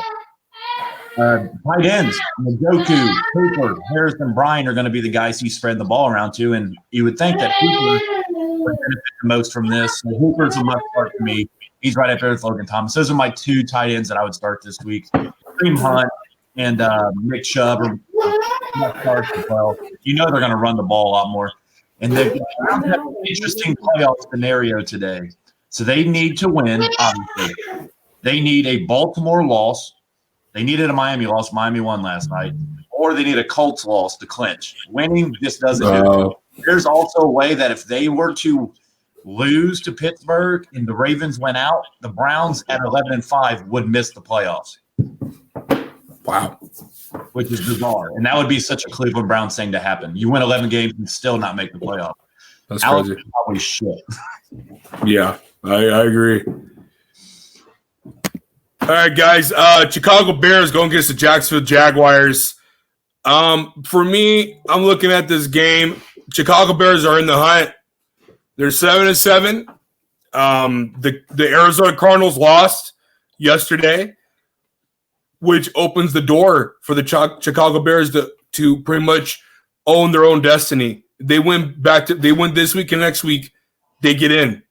Tight ends, Njoku, Cooper, Harrison, Bryant are going to be the guys he's spreading the ball around to, and you would think that Hooper would benefit the most from this. So Hooper's a must start for me. He's right up there with Logan Thomas. Those are my 2 tight ends that I would start this week. Kareem Hunt and Nick Chubb are must starts as well. You know they're going to run the ball a lot more. And they have an interesting playoff scenario today. So they need to win, obviously. They need a Baltimore loss. They needed a Miami loss. Miami won last night. Or they need a Colts loss to clinch. Winning just doesn't do it. There's also a way that if they were to lose to Pittsburgh and the Ravens went out, the Browns at 11-5 would miss the playoffs. Wow. Which is bizarre. And that would be such a Cleveland Browns thing to happen. You win 11 games and still not make the playoff. That's crazy. Probably shit. Yeah, I agree. All right, guys. Chicago Bears going against the Jacksonville Jaguars. For me, I'm looking at this game. Chicago Bears are in the hunt. They're 7-7. The Arizona Cardinals lost yesterday, which opens the door for the Chicago Bears to pretty much own their own destiny. They win this week and next week, they get in.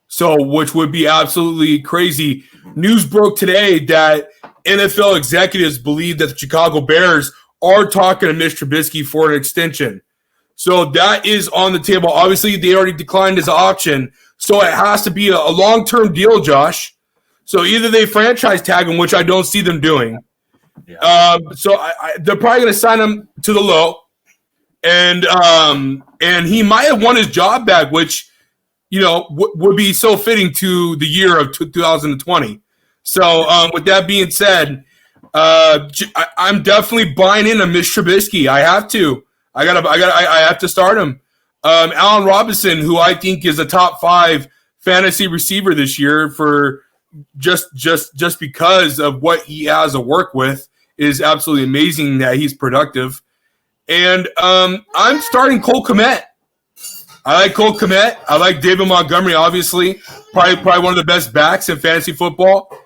So, which would be absolutely crazy. News broke today that NFL executives believe that the Chicago Bears are talking to Mitch Trubisky for an extension. So that is on the table. Obviously, they already declined his option. So it has to be a long-term deal, Josh. So either they franchise tag him, which I don't see them doing. Yeah. So they're probably going to sign him to the low. And he might have won his job back, which, would be so fitting to the year of 2020. So with that being said, I'm definitely buying in on Mitch Trubisky. I have to. I have to start him. Allen Robinson, who I think is a top 5 fantasy receiver this year for just because of what he has to work with, is absolutely amazing that he's productive. And I'm starting Cole Kmet. I like Cole Kmet. I like David Montgomery, obviously. Probably one of the best backs in fantasy football.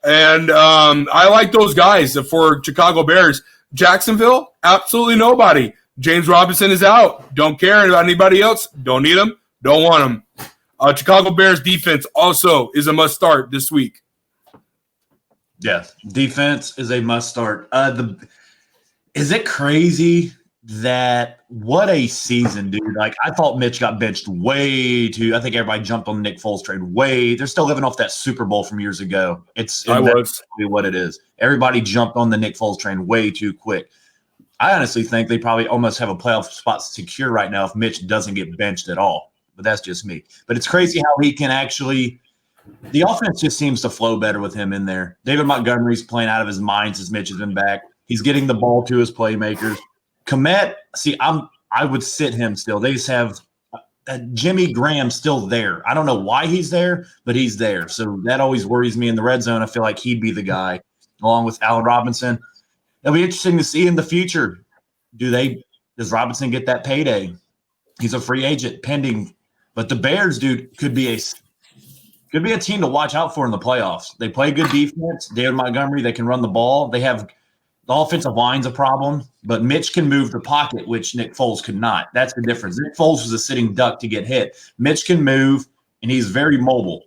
And I like those guys for Chicago Bears. Jacksonville, absolutely nobody. James Robinson is out. Don't care about anybody else. Don't need him. Don't want him. Chicago Bears defense also is a must start this week. Yes, defense is a must start. Is it crazy that what a season, dude? Like, I thought Mitch got benched way too. I think everybody jumped on the Nick Foles trade way. They're still living off that Super Bowl from years ago. That's what it is. Everybody jumped on the Nick Foles train way too quick. I honestly think they probably almost have a playoff spot secure right now if Mitch doesn't get benched at all. But that's just me. But it's crazy how he can actually – the offense just seems to flow better with him in there. David Montgomery's playing out of his mind since Mitch has been back. He's getting the ball to his playmakers. Kmet, see, I would sit him still. They Jimmy Graham's still there. I don't know why he's there, but he's there. So that always worries me in the red zone. I feel like he'd be the guy along with Allen Robinson. It'll be interesting to see in the future. Does Robinson get that payday? He's a free agent pending, but the Bears, dude, could be a team to watch out for in the playoffs. They play good defense. David Montgomery, they can run the ball. They have the offensive line's a problem, but Mitch can move the pocket, which Nick Foles could not. That's the difference. Nick Foles was a sitting duck to get hit. Mitch can move, and he's very mobile.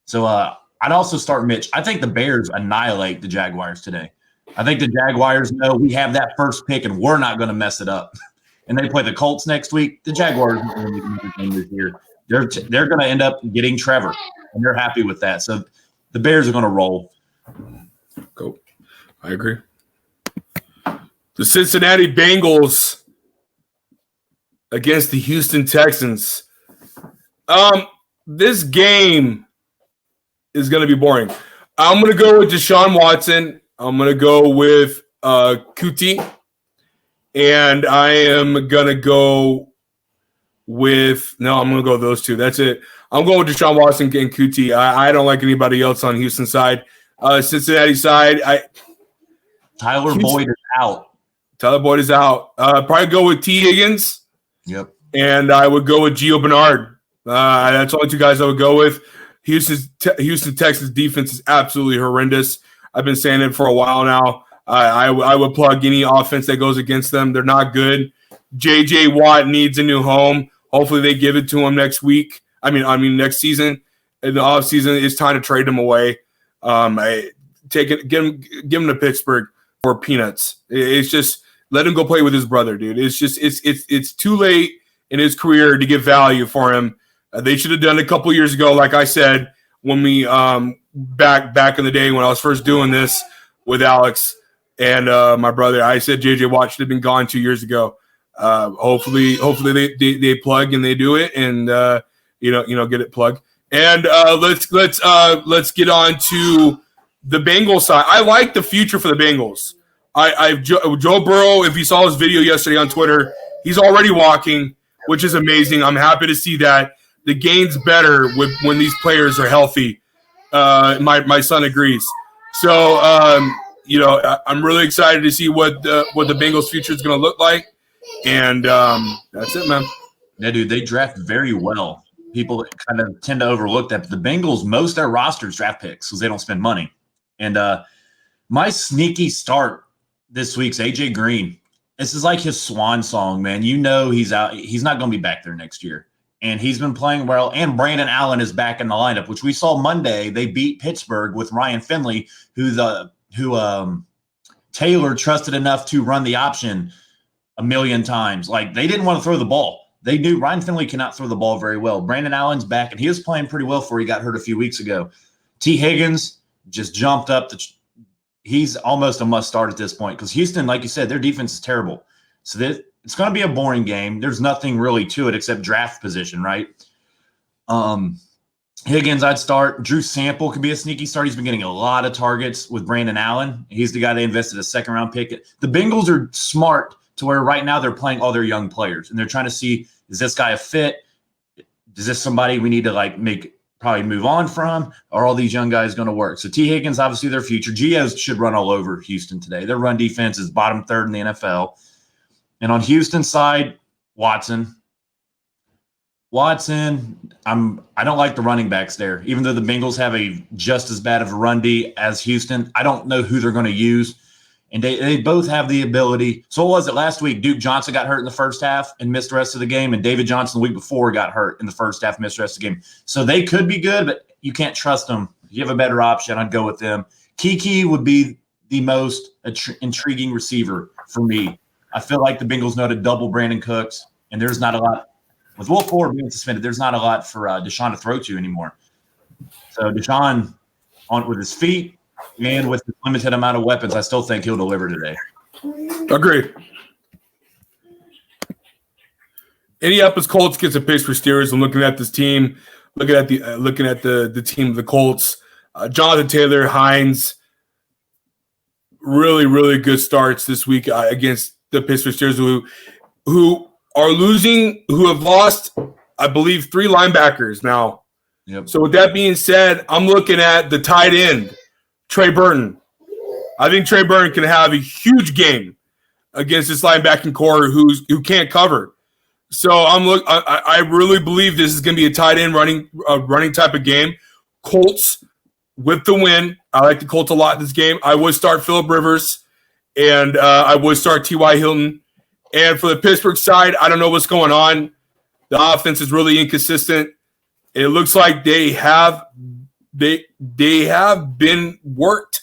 So I'd also start Mitch. I think the Bears annihilate the Jaguars today. I think the Jaguars know we have that first pick, and we're not going to mess it up. And they play the Colts next week. The Jaguars are going to be this year. They're going to end up getting Trevor, and they're happy with that. So the Bears are going to roll. Cool. I agree. The Cincinnati Bengals against the Houston Texans. This game is going to be boring. I'm going to go with Deshaun Watson. I'm going to go with Kuti. And I am going to go with – no, I'm going to go with those two. That's it. I'm going with Deshaun Watson and Kuti. I don't like anybody else on Houston side. Cincinnati side, Tyler Boyd is out. Tyler Boyd is out. Probably go with T. Higgins. Yep. And I would go with Gio Bernard. That's only two guys I would go with. Houston Texans defense is absolutely horrendous. I've been saying it for a while now. I would plug any offense that goes against them. They're not good. J.J. Watt needs a new home. Hopefully they give it to him next week. I mean next season. In the offseason, it's time to trade him away. Give him to Pittsburgh for peanuts. It's just let him go play with his brother, dude. It's just it's too late in his career to get value for him. They should have done it a couple years ago, like I said, when we back in the day when I was first doing this with Alex and my brother. I said J.J. Watt should have been gone 2 years ago. Hopefully they plug and they do it and get it plugged. And let's get on to the Bengals side. I like the future for the Bengals. Joe Burrow, if you saw his video yesterday on Twitter, he's already walking, which is amazing. I'm happy to see that. The game's better when these players are healthy. My son agrees. So I'm really excited to see what the Bengals' future is going to look like. And that's it, man. Yeah, dude, they draft very well. People kind of tend to overlook that. But the Bengals, most of their rosters draft picks because they don't spend money. And my sneaky start this week's AJ Green. This is like his swan song, man. You know he's out. He's not going to be back there next year. And he's been playing well. And Brandon Allen is back in the lineup, which we saw Monday. They beat Pittsburgh with Ryan Finley, who Taylor trusted enough to run the option a million times. Like, they didn't want to throw the ball. They knew Ryan Finley cannot throw the ball very well. Brandon Allen's back, and he was playing pretty well before he got hurt a few weeks ago. T. Higgins just jumped up. He's almost a must-start at this point because Houston, like you said, their defense is terrible. So it's going to be a boring game. There's nothing really to it except draft position, right? Higgins, I'd start. Drew Sample could be a sneaky start. He's been getting a lot of targets with Brandon Allen. He's the guy they invested a second-round pick. The Bengals are smart to where right now they're playing all their young players, and they're trying to see, is this guy a fit? Is this somebody we need to probably move on from? Are all these young guys going to work? So T. Higgins, obviously their future. Gios should run all over Houston today. Their run defense is bottom third in the NFL. And on Houston's side, Watson, I don't like the running backs there. Even though the Bengals have just as bad of a run D as Houston, I don't know who they're going to use. And they both have the ability. So what was it last week? Duke Johnson got hurt in the first half and missed the rest of the game. And David Johnson the week before got hurt in the first half and missed the rest of the game. So they could be good, but you can't trust them. If you have a better option, I'd go with them. Kiki would be the most intriguing receiver for me. I feel like the Bengals know how to double Brandon Cooks, and there's not a lot. With Will Fuller being suspended, there's not a lot for Deshaun to throw to anymore. So Deshaun, with his feet and with the limited amount of weapons, I still think he'll deliver today. Agreed. Indianapolis Colts gets a picks for Steelers. I'm looking at this team, looking at the team of the Colts. Jonathan Taylor, Hines, really, really good starts this week against the Pittsburgh Steelers, who are losing, who have lost I believe, 3 linebackers now. Yep. So with that being said, I'm looking at the tight end, Trey Burton. I think Trey Burton can have a huge game against this linebacking core who can't cover. So I really believe this is going to be a tight end running type of game. Colts with the win. I like the Colts a lot in this game. I would start Phillip Rivers, and I would start T.Y. Hilton. And for the Pittsburgh side, I don't know what's going on. The offense is really inconsistent. It looks like they have been worked.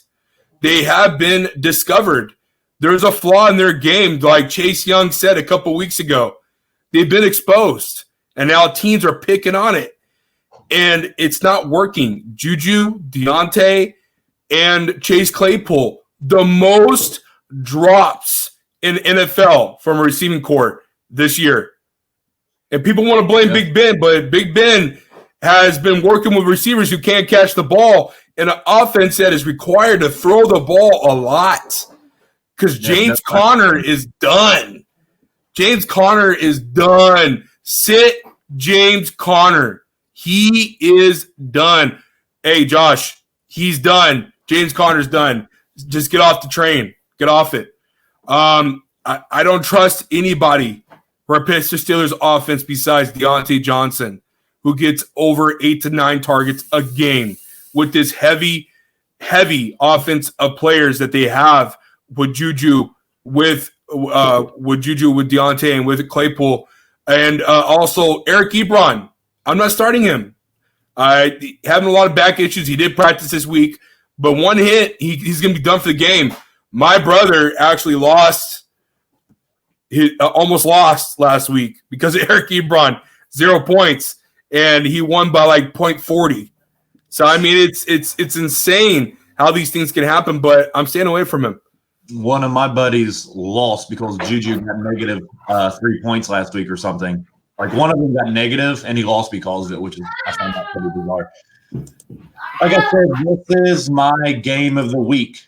They have been discovered. There's a flaw in their game, like Chase Young said a couple weeks ago. They've been exposed, and now teams are picking on it, and it's not working. Juju, Deontay, and Chase Claypool, the most drops in NFL from a receiving core this year. And people want to blame Big Ben, but Big Ben has been working with receivers who can't catch the ball in an offense that is required to throw the ball a lot because James Conner is done. James Conner is done. Sit James Conner. He is done. Hey, Josh, he's done. James Conner's done. Just get off the train. Get off it. I don't trust anybody for a Pittsburgh Steelers offense besides Deontay Johnson, who gets over 8 to 9 targets a game with this heavy offense of players that they have with Juju, with Deontay, and with Claypool, and also Eric Ebron. I'm not starting him. Having a lot of back issues. He did practice this week, but one hit, he's going to be done for the game. My brother actually almost lost last week because of Eric Ebron, 0 points, and he won by like 0.40. So I mean, it's insane how these things can happen, but I'm staying away from him. One of my buddies lost because Juju got negative 3 points last week or something. Like one of them got negative, and he lost because of it, which is I find that pretty bizarre. Like I said, this is my game of the week.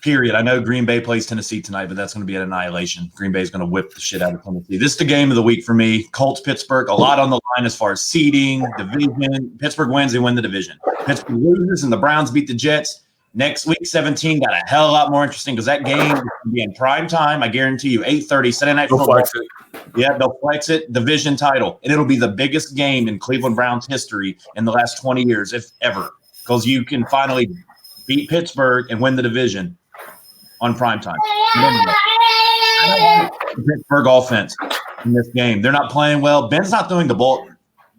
Period. I know Green Bay plays Tennessee tonight, but that's going to be an annihilation. Green Bay is going to whip the shit out of Tennessee. This is the game of the week for me. Colts, Pittsburgh, a lot on the line as far as seeding, division. Pittsburgh wins, they win the division. Pittsburgh loses, and the Browns beat the Jets. Next week, 17, got a hell of a lot more interesting because that game is going to be in prime time. I guarantee you, 8:30 Saturday Night Football. Yeah, they'll flex it, division title. And it'll be the biggest game in Cleveland Browns history in the last 20 years, if ever, because you can finally beat Pittsburgh and win the division on prime time. The Pittsburgh offense in this game. They're not playing well. Ben's not throwing the ball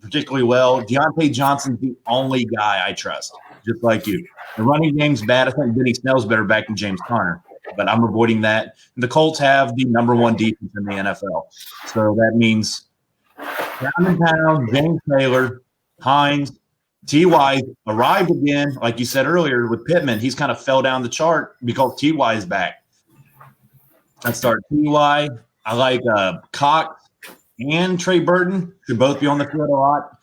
particularly well. Deontay Johnson's the only guy I trust, just like you. The running game's bad. I think Benny Snell's better back than James Conner, but I'm avoiding that. The Colts have the number 1 defense in the NFL. So that means pound, James Taylor, Hines, T.Y. arrived again, like you said earlier with Pittman. He's kind of fell down the chart because T.Y. is back. I start T.Y. I like Cox and Trey Burton. Should both be on the field a lot.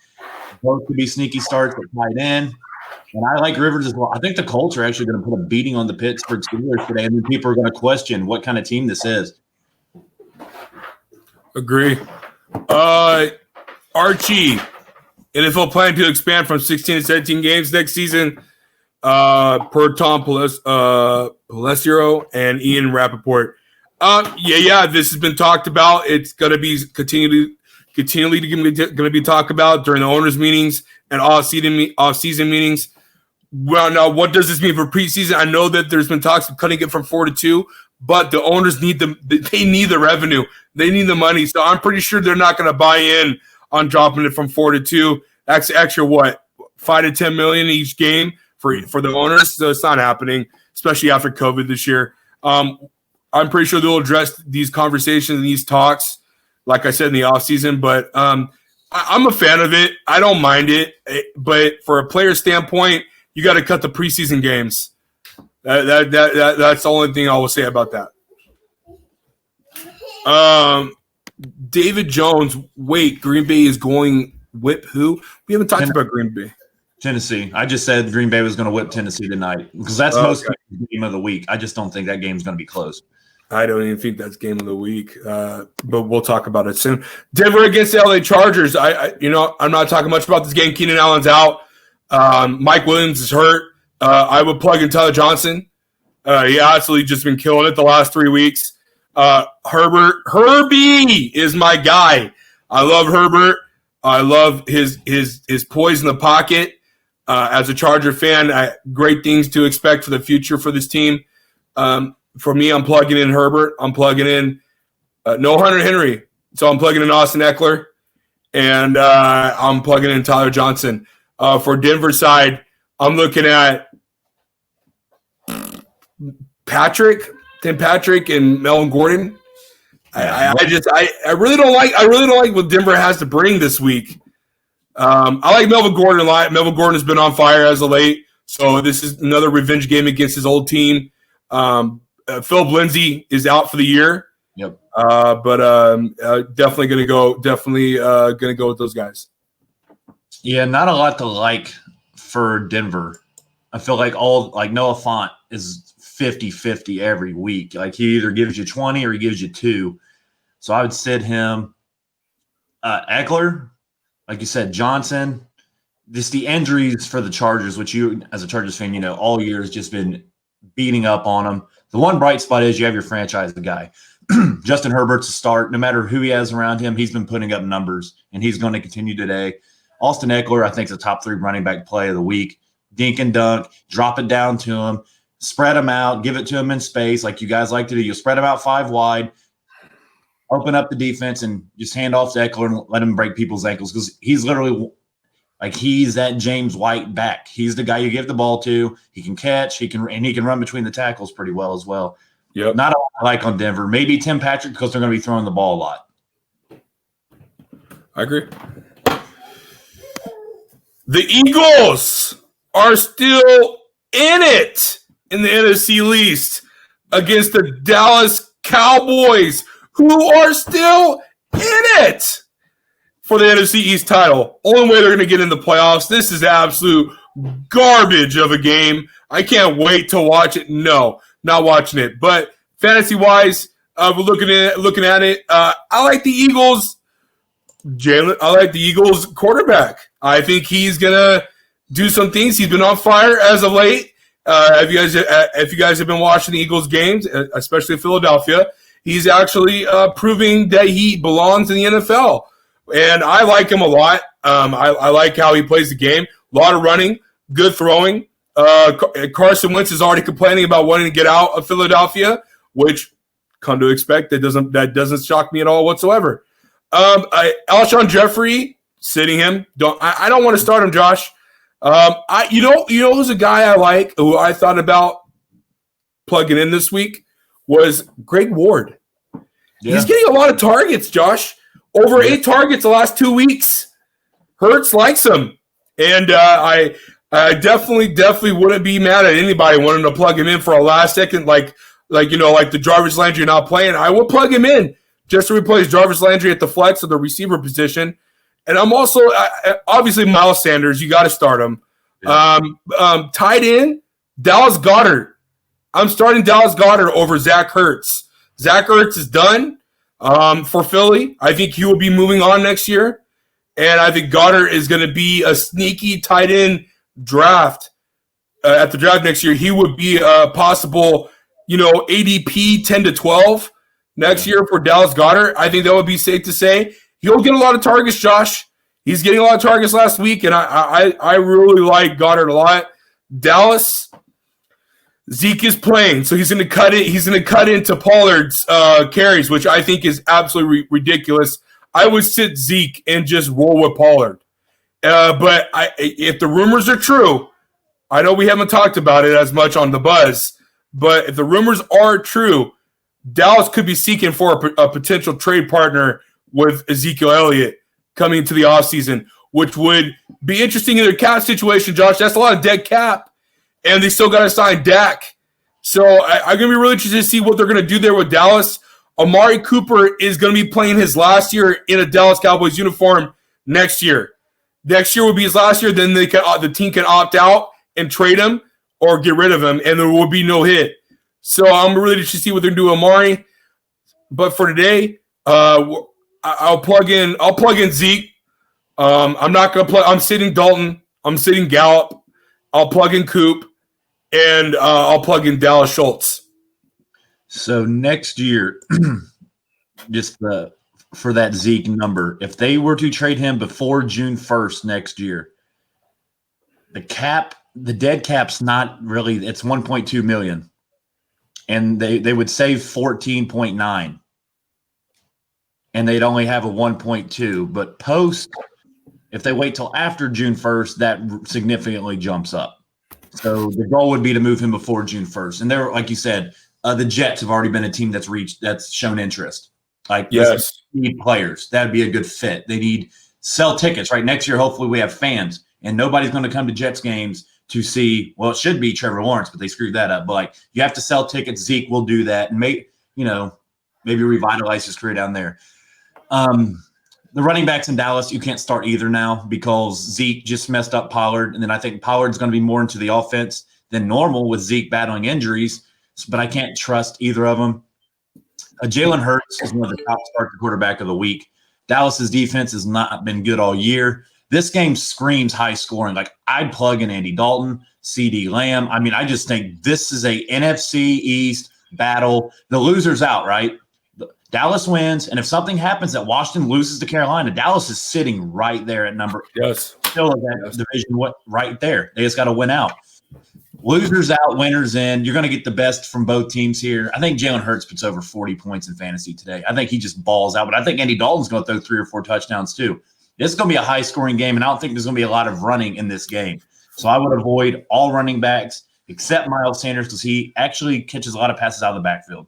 Both could be sneaky starts at tight end. And I like Rivers as well. I think the Colts are actually going to put a beating on the Pittsburgh Steelers today, and then people are going to question what kind of team this is. Agree. Archie, NFL planning to expand from 16 to 17 games next season, per Tom Pelissero and Ian Rappaport. This has been talked about. It's going to be continually going to be talked about during the owners' meetings and off-season meetings. Well, now, what does this mean for preseason? I know that there's been talks of cutting it from 4 to 2, but the owners need the revenue. They need the money. So I'm pretty sure they're not going to buy in on dropping it from 4 to 2. That's extra, what, 5 to 10 million each game for the owners. So it's not happening, especially after COVID this year. I'm pretty sure they'll address these conversations and these talks, like I said, in the offseason. But I'm a fan of it. I don't mind it. But for a player standpoint, you got to cut the preseason games. That's the only thing I will say about that. David Jones, wait, Green Bay is going whip who? We haven't talked about Green Bay. Tennessee. I just said Green Bay was going to whip Tennessee tonight because that's most of the game of the week. I just don't think that game's going to be close. I don't even think that's game of the week, but we'll talk about it soon. Denver against the LA Chargers. I'm not talking much about this game. Keenan Allen's out. Mike Williams is hurt. I would plug in Tyler Johnson. He absolutely just been killing it the last 3 weeks. Herbie is my guy. I love Herbert. I love his poise in the pocket. As a Charger fan, great things to expect for the future for this team. For me, I'm plugging in Herbert. I'm plugging in no Hunter Henry. So I'm plugging in Austin Eckler. And I'm plugging in Tyler Johnson. For Denver side, I'm looking at Tim Patrick and Melvin Gordon. I really don't like what Denver has to bring this week. I like Melvin Gordon a lot. Melvin Gordon has been on fire as of late. So this is another revenge game against his old team. Philip Lindsay is out for the year. Yep. Definitely gonna go with those guys. Yeah, not a lot to like for Denver. I feel like Noah Fant is 50-50 every week. Like he either gives you 20 or he gives you 2. So I would sit him. Eckler, like you said, Johnson. Just the injuries for the Chargers, which you as a Chargers fan, all year has just been beating up on them. The one bright spot is you have your franchise guy. Justin Herbert's a start. No matter who he has around him, he's been putting up numbers, and he's going to continue today. Austin Eckler, I think, is a top 3 running back play of the week. Dink and dunk, drop it down to him, spread him out, give it to him in space like you guys like to do. You spread him out 5 wide, open up the defense, and just hand off to Eckler and let him break people's ankles because he's literally he's that James White back. He's the guy you give the ball to. He can catch, he can run between the tackles pretty well as well. Yep. Not a lot I like on Denver. Maybe Tim Patrick because they're going to be throwing the ball a lot. I agree. The Eagles are still in it in the NFC East against the Dallas Cowboys, who are still in it for the NFC East title. Only way they're going to get in the playoffs. This is absolute garbage of a game. I can't wait to watch it. No, not watching it. But fantasy-wise, we're looking at it. I like the Eagles. I like the Eagles quarterback. I think he's gonna do some things. He's been on fire as of late. If you guys have been watching the Eagles games, especially Philadelphia, he's actually proving that he belongs in the NFL. And I like him a lot. I like how he plays the game. A lot of running, good throwing. Carson Wentz is already complaining about wanting to get out of Philadelphia, which, come to expect, that doesn't shock me at all whatsoever. Alshon Jeffrey, sitting him. I don't want to start him, Josh. You know who's a guy I like, who I thought about plugging in this week, was Greg Ward. Yeah. He's getting a lot of targets, Josh. Over 8 targets the last 2 weeks. Hurts likes him. And I definitely wouldn't be mad at anybody wanting to plug him in for a last second, like the Jarvis Landry not playing. I will plug him in just to replace Jarvis Landry at the flex or the receiver position. And I'm also obviously Miles Sanders. You got to start him. Yeah. Tight end, Dallas Goedert. I'm starting Dallas Goedert over Zach Ertz. Zach Ertz is done for Philly. I think he will be moving on next year. And I think Goddard is going to be a sneaky tight end draft at the draft next year. He would be a possible, ADP 10 to 12 next year for Dallas Goedert. I think that would be safe to say. He'll get a lot of targets, Josh. He's getting a lot of targets last week, and I really like Goddard a lot. Dallas, Zeke is playing, so he's going to cut it. He's going to cut into Pollard's carries, which I think is absolutely ridiculous. I would sit Zeke and just roll with Pollard. But if the rumors are true, I know we haven't talked about it as much on the buzz, but if the rumors are true, Dallas could be seeking for a potential trade partner with Ezekiel Elliott coming into the offseason, which would be interesting in their cap situation, Josh. That's a lot of dead cap, and they still got to sign Dak. So I'm going to be really interested to see what they're going to do there with Dallas. Amari Cooper is going to be playing his last year in a Dallas Cowboys uniform next year. Next year will be his last year. Then the team can opt out and trade him or get rid of him, and there will be no hit. So I'm really interested to see what they're doing, Amari. But for today, I'll plug in Zeke. I'm not gonna plug. I'm sitting Dalton. I'm sitting Gallup. I'll plug in Coop, and I'll plug in Dallas Schultz. So next year, for that Zeke number, if they were to trade him before June 1st next year, the dead cap's not really. It's 1.2 million, and they would save 14.9, and they'd only have a 1.2. But if they wait till after June 1st, that significantly jumps up. So the goal would be to move him before June 1st. And they're, like you said, the Jets have already been a team that's shown interest. Like, yes, need players. That'd be a good fit. They need sell tickets, right? Next year, hopefully we have fans, and nobody's going to come to Jets games to see, well, it should be Trevor Lawrence, but they screwed that up. But like, you have to sell tickets. Zeke will do that and maybe revitalize his career down there. The running backs in Dallas, you can't start either now because Zeke just messed up Pollard. And then I think Pollard's going to be more into the offense than normal with Zeke battling injuries. But I can't trust either of them. Jalen Hurts is one of the top starter quarterback of the week. Dallas's defense has not been good all year. This game screams high scoring. Like, I'd plug in Andy Dalton, CeeDee Lamb. I mean, I just think this is a NFC East battle. The loser's out, right? Dallas wins, and if something happens that Washington loses to Carolina, Dallas is sitting right there at number. Yes, still in that division, right there. They just got to win out. Losers out, winners in. You're going to get the best from both teams here. I think Jalen Hurts puts over 40 points in fantasy today. I think he just balls out, but I think Andy Dalton's going to throw 3 or 4 touchdowns too. This is going to be a high-scoring game, and I don't think there's going to be a lot of running in this game. So I would avoid all running backs except Miles Sanders because he actually catches a lot of passes out of the backfield.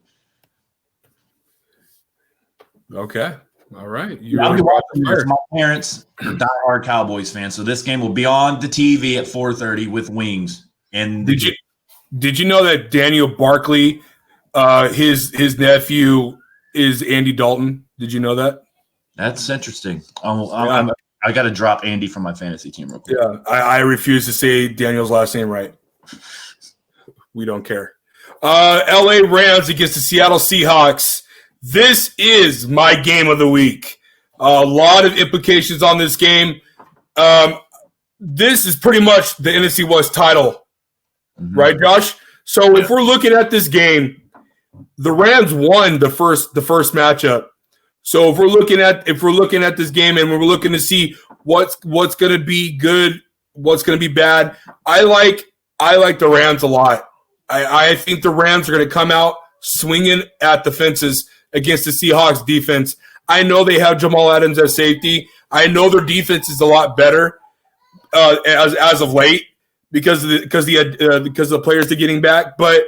Okay. All right. I'll be watching this. My parents are diehard Cowboys fans, so this game will be on the TV at 4:30 with wings. And did you know that Daniel Barkley, his nephew is Andy Dalton? Did you know that? That's interesting. I got to drop Andy from my fantasy team real quick. Yeah, I refuse to say Daniel's last name right. We don't care. LA Rams against the Seattle Seahawks. This is my game of the week. A lot of implications on this game. This is pretty much the NFC West title, right, Josh? So if we're looking at this game, the Rams won the first matchup. So if we're looking at this game and we're looking to see what's going to be good, what's going to be bad, I like the Rams a lot. I think the Rams are going to come out swinging at the fences against the Seahawks defense. I know they have Jamal Adams as safety. I know their defense is a lot better as of late because of the players they're getting back. But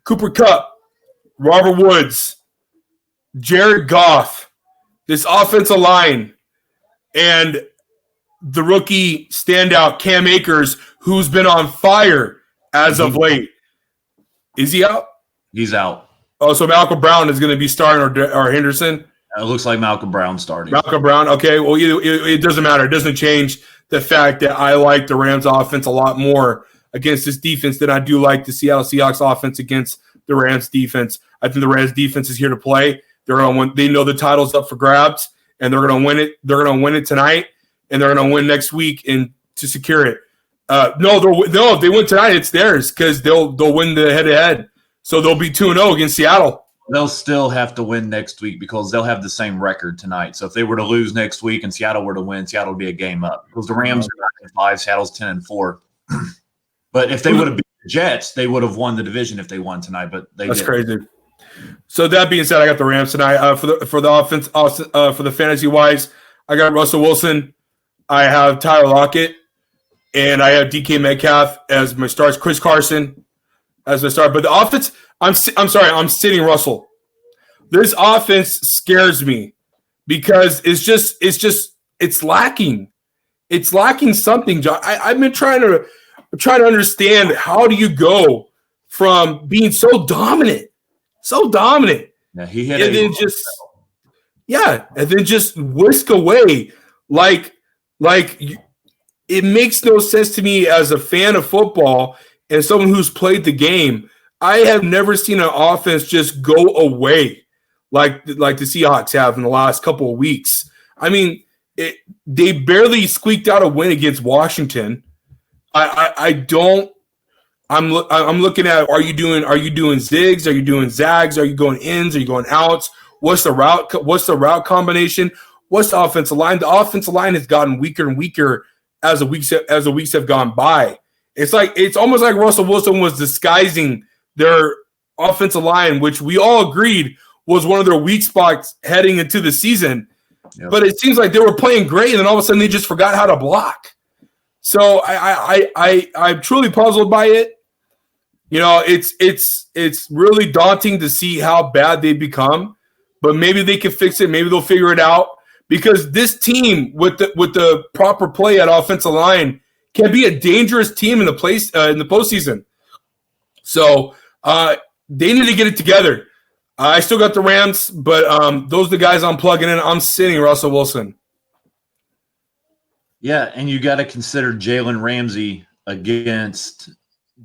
Cooper Kupp, Robert Woods, Jared Goff, this offensive line, and the rookie standout Cam Akers, who's been on fire as of late. Is he out? He's out. Oh, so Malcolm Brown is going to be starting or Henderson? It looks like Malcolm Brown starting. Malcolm Brown, okay. Well, it doesn't matter. It doesn't change the fact that I like the Rams offense a lot more against this defense than I do like the Seattle Seahawks offense against the Rams defense. I think the Rams defense is here to play. They're going to win. They know the title's up for grabs, and they're going to win it. They're going to win it tonight, and they're going to win next week and to secure it. If they win tonight, it's theirs because they'll win the head-to-head. So they'll be 2-0 against Seattle. They'll still have to win next week because they'll have the same record tonight. So if they were to lose next week and Seattle were to win, Seattle would be a game up because the Rams are 9-5, Seattle's 10-4. But if they would have beat the Jets, they would have won the division if they won tonight. But that's crazy. So that being said, I got the Rams tonight for the offense. For the fantasy wise, I got Russell Wilson. I have Tyler Lockett, and I have DK Metcalf as my starts. Chris Carson as my start. But the offense, I'm sitting Russell. This offense scares me because it's lacking. It's lacking something, John. I've been trying to understand how do you go from being so dominant. Yeah, he hit and then just whisk away like it makes no sense to me as a fan of football and someone who's played the game. I have never seen an offense just go away like the Seahawks have in the last couple of weeks. I mean, they barely squeaked out a win against Washington. I'm looking at, are you doing zigs? Are you doing zags? Are you going ins? Are you going outs? What's the route combination? What's the offensive line? The offensive line has gotten weaker and weaker as the weeks have gone by. It's almost like Russell Wilson was disguising their offensive line, which we all agreed was one of their weak spots heading into the season. Yep. But it seems like they were playing great, and then all of a sudden they just forgot how to block. So I'm truly puzzled by it. You know, it's really daunting to see how bad they've become, but maybe they can fix it. Maybe they'll figure it out, because this team with the proper play at offensive line can be a dangerous team in the postseason. So they need to get it together. I still got the Rams, but those are the guys I'm plugging in. I'm sitting Russell Wilson. Yeah, and you got to consider Jalen Ramsey against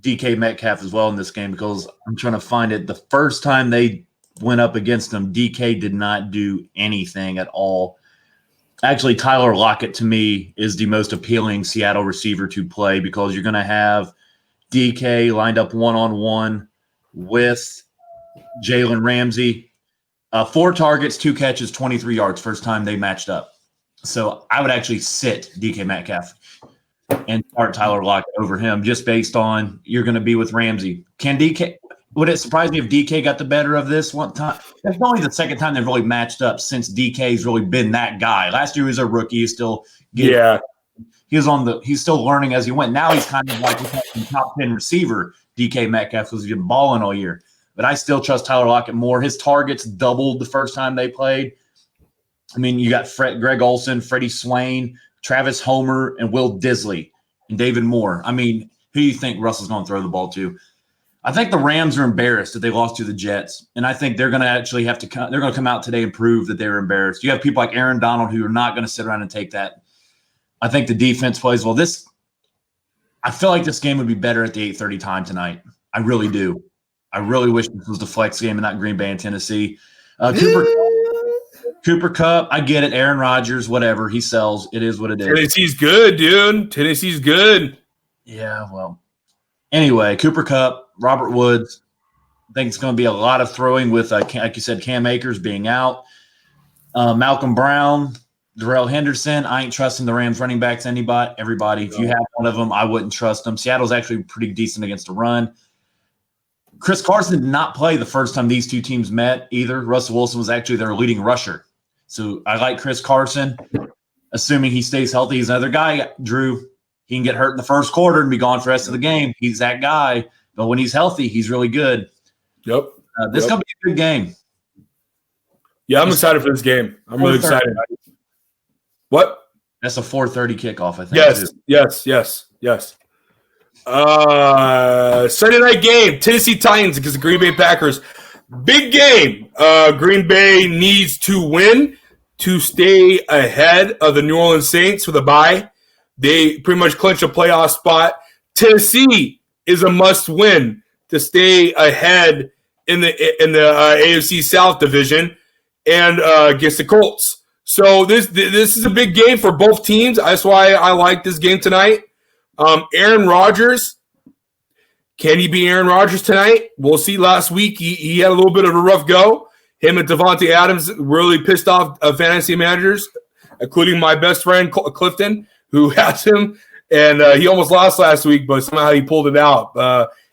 DK Metcalf as well in this game, because I'm trying to find it. The first time they went up against him, DK did not do anything at all. Actually, Tyler Lockett, to me, is the most appealing Seattle receiver to play, because you're going to have DK lined up one-on-one with Jalen Ramsey. 4 targets, 2 catches, 23 yards, first time they matched up. So I would actually sit DK Metcalf and start Tyler Lockett over him, just based on you're going to be with Ramsey. Would it surprise me if DK got the better of this one time? That's only the second time they've really matched up since DK's really been that guy. Last year he was a rookie. He's still he's still learning as he went. Now he's kind of like a top 10 receiver. DK Metcalf was been balling all year. But I still trust Tyler Lockett more. His targets doubled the first time they played. I mean, you got Greg Olsen, Freddie Swain, Travis Homer, and Will Disley, and David Moore. I mean, who do you think Russell's going to throw the ball to? I think the Rams are embarrassed that they lost to the Jets, and I think they're going to actually have to – they're going to come out today and prove that they were embarrassed. You have people like Aaron Donald who are not going to sit around and take that. I think the defense plays well. I feel like this game would be better at the 8:30 time tonight. I really do. I really wish this was the flex game and not Green Bay and Tennessee. Cooper Kupp, I get it. Aaron Rodgers, whatever. He sells. It is what it is. Tennessee's good, dude. Tennessee's good. Yeah, well. Anyway, Cooper Kupp, Robert Woods. I think it's going to be a lot of throwing with, like you said, Cam Akers being out. Malcolm Brown, Darrell Henderson. I ain't trusting the Rams running backs, everybody. If you have one of them, I wouldn't trust them. Seattle's actually pretty decent against the run. Chris Carson did not play the first time these two teams met either. Russell Wilson was actually their leading rusher. So I like Chris Carson, assuming he stays healthy. He's another guy, Drew. He can get hurt in the first quarter and be gone for the rest of the game. He's that guy. But when he's healthy, he's really good. Yep. This is going to be a good game. Yeah, I'm excited for this game. I'm really excited. What? That's a 4:30 kickoff, I think. Yes. Sunday night game, Tennessee Titans against the Green Bay Packers. Big game. Green Bay needs to win to stay ahead of the New Orleans Saints with a bye. They pretty much clinch a playoff spot. Tennessee is a must-win to stay ahead in the AFC South division and against the Colts. So this is a big game for both teams. That's why I like this game tonight. Aaron Rodgers, can he be Aaron Rodgers tonight? We'll see. Last week he had a little bit of a rough go. Him and Devontae Adams really pissed off fantasy managers, including my best friend Clifton, who has him, and he almost lost last week, but somehow he pulled it out.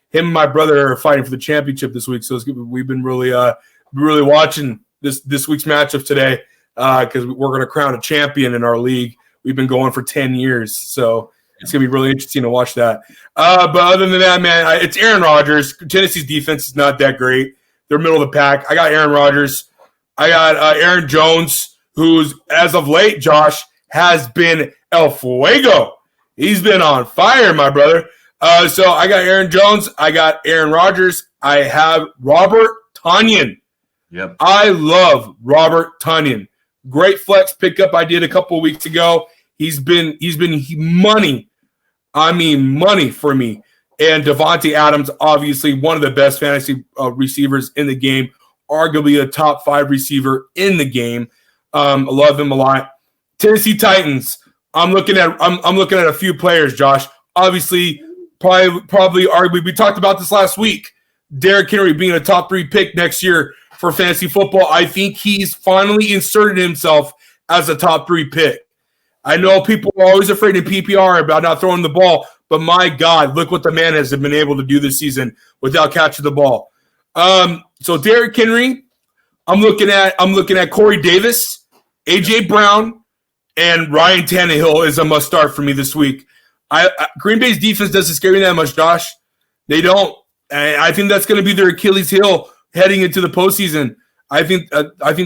Him and my brother are fighting for the championship this week, so we've been really watching this week's matchup today because we're going to crown a champion in our league. We've been going for 10 years, so it's going to be really interesting to watch that. But other than that, man, it's Aaron Rodgers. Tennessee's defense is not that great. They're middle of the pack. I got Aaron Rodgers. I got Aaron Jones, who's, as of late, Josh, has been El Fuego. He's been on fire, my brother. So I got Aaron Jones. I got Aaron Rodgers. I have Robert Tonyan. Yep. I love Robert Tonyan. Great flex pickup I did a couple of weeks ago. He's been money. I mean, money for me. And Devontae Adams, obviously one of the best fantasy receivers in the game, arguably a top 5 receiver in the game. I love him a lot. Tennessee Titans. I'm looking at a few players, Josh. Obviously, probably arguably, we talked about this last week. Derrick Henry being a top 3 pick next year for fantasy football. I think he's finally inserted himself as a top 3 pick. I know people are always afraid in PPR about not throwing the ball, but my God, look what the man has been able to do this season without catching the ball. So Derrick Henry, I'm looking at Corey Davis, AJ Brown, and Ryan Tannehill is a must start for me this week. Green Bay's defense doesn't scare me that much, Josh. They don't. I think that's going to be their Achilles heel heading into the postseason. I think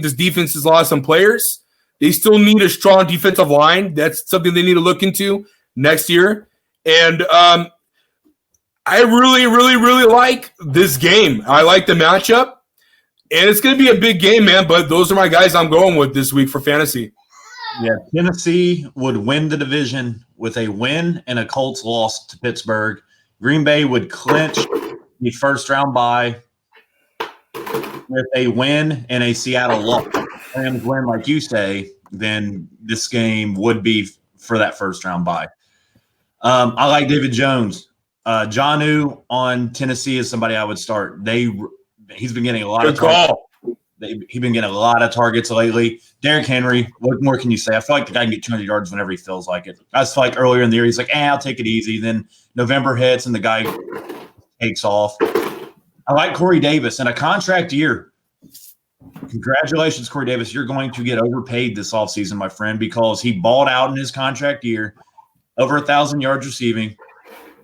this defense has lost some players. They still need a strong defensive line. That's something they need to look into next year. And I really, really, really like this game. I like the matchup. And it's going to be a big game, man. But those are my guys I'm going with this week for fantasy. Yeah, Tennessee would win the division with a win and a Colts loss to Pittsburgh. Green Bay would clinch the first-round bye with a win and a Seattle loss. Rams win, like you say, then this game would be for that first-round bye. I like David Jones. Jonnu on Tennessee is somebody I would start. He's been getting a lot of targets. He's been getting a lot of targets lately. Derrick Henry, what more can you say? I feel like the guy can get 200 yards whenever he feels like it. I feel like earlier in the year, he's like, I'll take it easy. Then November hits and the guy takes off. I like Corey Davis in a contract year. Congratulations, Corey Davis. You're going to get overpaid this offseason, my friend, because he balled out in his contract year, over 1,000 yards receiving.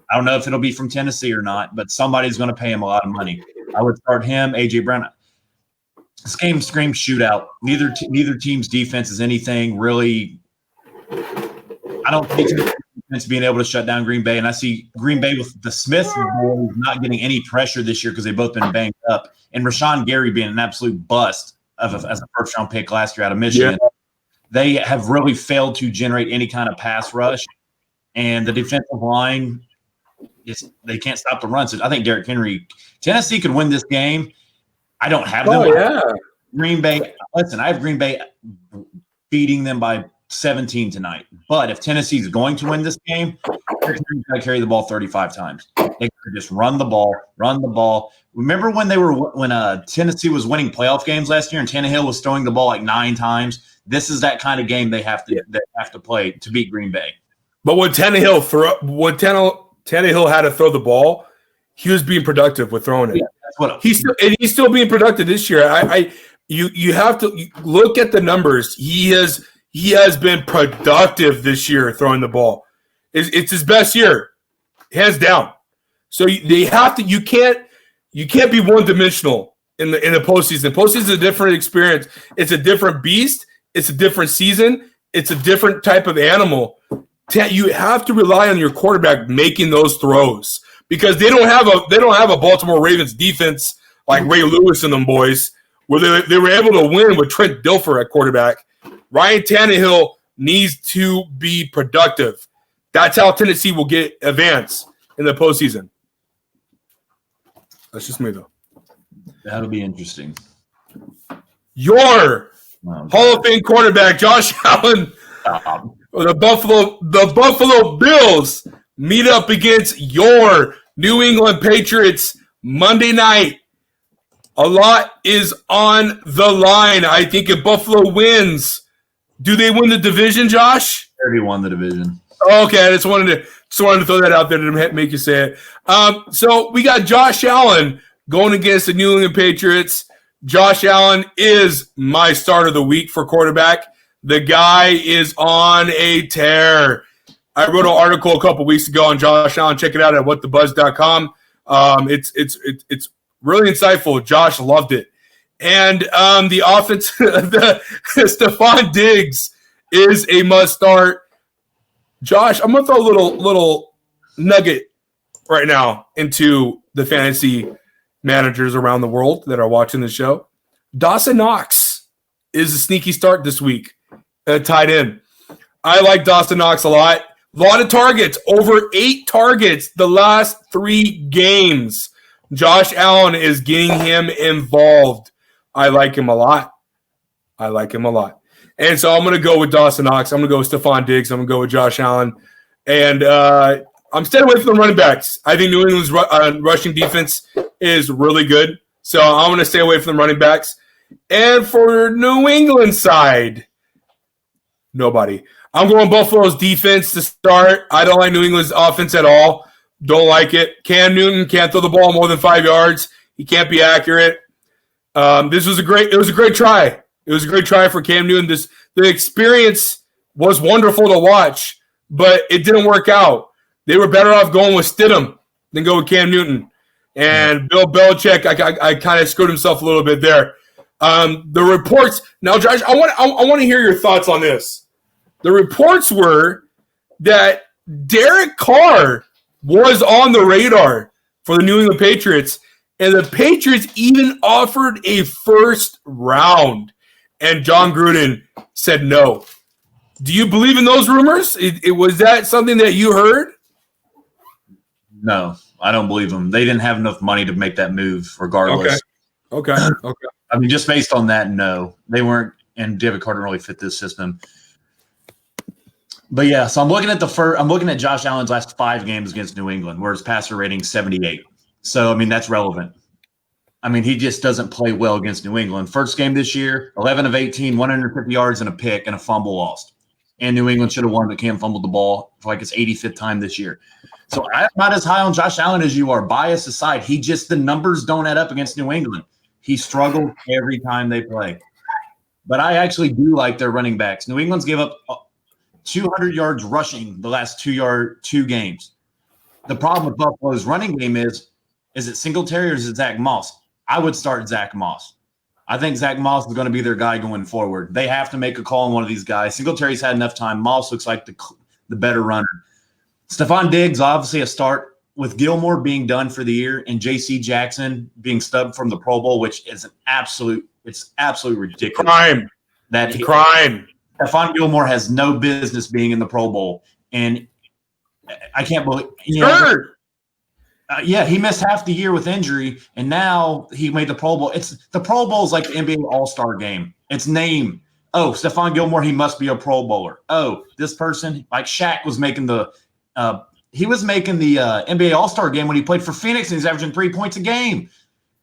I don't know if it'll be from Tennessee or not, but somebody's going to pay him a lot of money. I would start him, A.J. Brown. This game screams shootout. Neither team's defense is anything really. I don't think defense being able to shut down Green Bay, and I see Green Bay with the Smith boys not getting any pressure this year because they've both been banged up, and Rashawn Gary being an absolute bust as a first-round pick last year out of Michigan. Yeah. They have really failed to generate any kind of pass rush, and the defensive line they can't stop the run. So I think Derrick Henry, Tennessee could win this game. I don't have them. Oh, yeah. Green Bay. Listen, I have Green Bay beating them by 17 tonight. But if Tennessee's going to win this game, they're going to carry the ball 35 times. They could just run the ball. Remember when Tennessee was winning playoff games last year and Tannehill was throwing the ball like 9 times? This is that kind of game they have to play to beat Green Bay. But when Tannehill had to throw the ball, he was being productive with throwing it. Yeah, that's what he's still being productive this year. You have to look at the numbers. He has been productive this year throwing the ball. It's his best year, hands down. So they have to. You can't be one dimensional in the postseason. Postseason is a different experience. It's a different beast. It's a different season. It's a different type of animal. You have to rely on your quarterback making those throws because they don't have a Baltimore Ravens defense like Ray Lewis and them boys where they were able to win with Trent Dilfer at quarterback. Ryan Tannehill needs to be productive. That's how Tennessee will get advance in the postseason. That's just me, though. That'll be interesting. Your Hall of Fame quarterback, Josh Allen, the Buffalo Bills meet up against your New England Patriots Monday night. A lot is on the line. I think if Buffalo wins, do they win the division, Josh? They already won the division. Okay, I just wanted to throw that out there to make you say it. So we got Josh Allen going against the New England Patriots. Josh Allen is my start of the week for quarterback. The guy is on a tear. I wrote an article a couple weeks ago on Josh Allen. Check it out at whatthebuzz.com. It's really insightful. Josh loved it. And the offense, Stephon Diggs is a must start. Josh, I'm going to throw a little nugget right now into the fantasy managers around the world that are watching the show. Dawson Knox is a sneaky start this week at tight end. I like Dawson Knox a lot. A lot of targets, over 8 targets the last 3 games. Josh Allen is getting him involved. I like him a lot. And so I'm going to go with Dawson Knox. I'm going to go with Stephon Diggs. I'm going to go with Josh Allen. And I'm staying away from the running backs. I think New England's rushing defense is really good. So I'm going to stay away from the running backs. And for New England side, nobody. I'm going Buffalo's defense to start. I don't like New England's offense at all. Don't like it. Cam Newton can't throw the ball more than 5 yards. He can't be accurate. It was a great try. It was a great try for Cam Newton. The experience was wonderful to watch, but it didn't work out. They were better off going with Stidham than go with Cam Newton. And Bill Belichick, I kind of screwed himself a little bit there. The reports now, Josh, I want to hear your thoughts on this. The reports were that Derek Carr was on the radar for the New England Patriots, and the Patriots even offered a first round, and John Gruden said no. Do you believe in those rumors? Was that something that you heard? No, I don't believe them. They didn't have enough money to make that move regardless. Okay. I mean, just based on that, no. They weren't, and David Carter really fit this system. But yeah, so I'm looking at Josh Allen's last 5 games against New England, where his passer rating 78. So I mean, that's relevant. I mean, he just doesn't play well against New England. First game this year, 11 of 18, 150 yards and a pick and a fumble lost. And New England should have won, but Cam fumbled the ball for like his 85th time this year. So I'm not as high on Josh Allen as you are. Bias aside, the numbers don't add up against New England. He struggled every time they play. But I actually do like their running backs. New England's gave up 200 yards rushing the last 2 games. The problem with Buffalo's running game is it Singletary or is it Zach Moss? I would start Zach Moss. I think Zach Moss is going to be their guy going forward. They have to make a call on one of these guys. Singletary's had enough time. Moss looks like the better runner. Stephon Diggs, obviously a start with Gilmore being done for the year and J.C. Jackson being stubbed from the Pro Bowl, which is it's absolutely ridiculous. Crime. Stephon Gilmore has no business being in the Pro Bowl, and I can't believe. He missed half the year with injury, and now he made the Pro Bowl. The Pro Bowl is like the NBA All-Star game. It's name. Oh, Stephon Gilmore, he must be a Pro Bowler. Oh, this person, like Shaq was making the NBA All-Star game when he played for Phoenix, and he's averaging 3 points a game.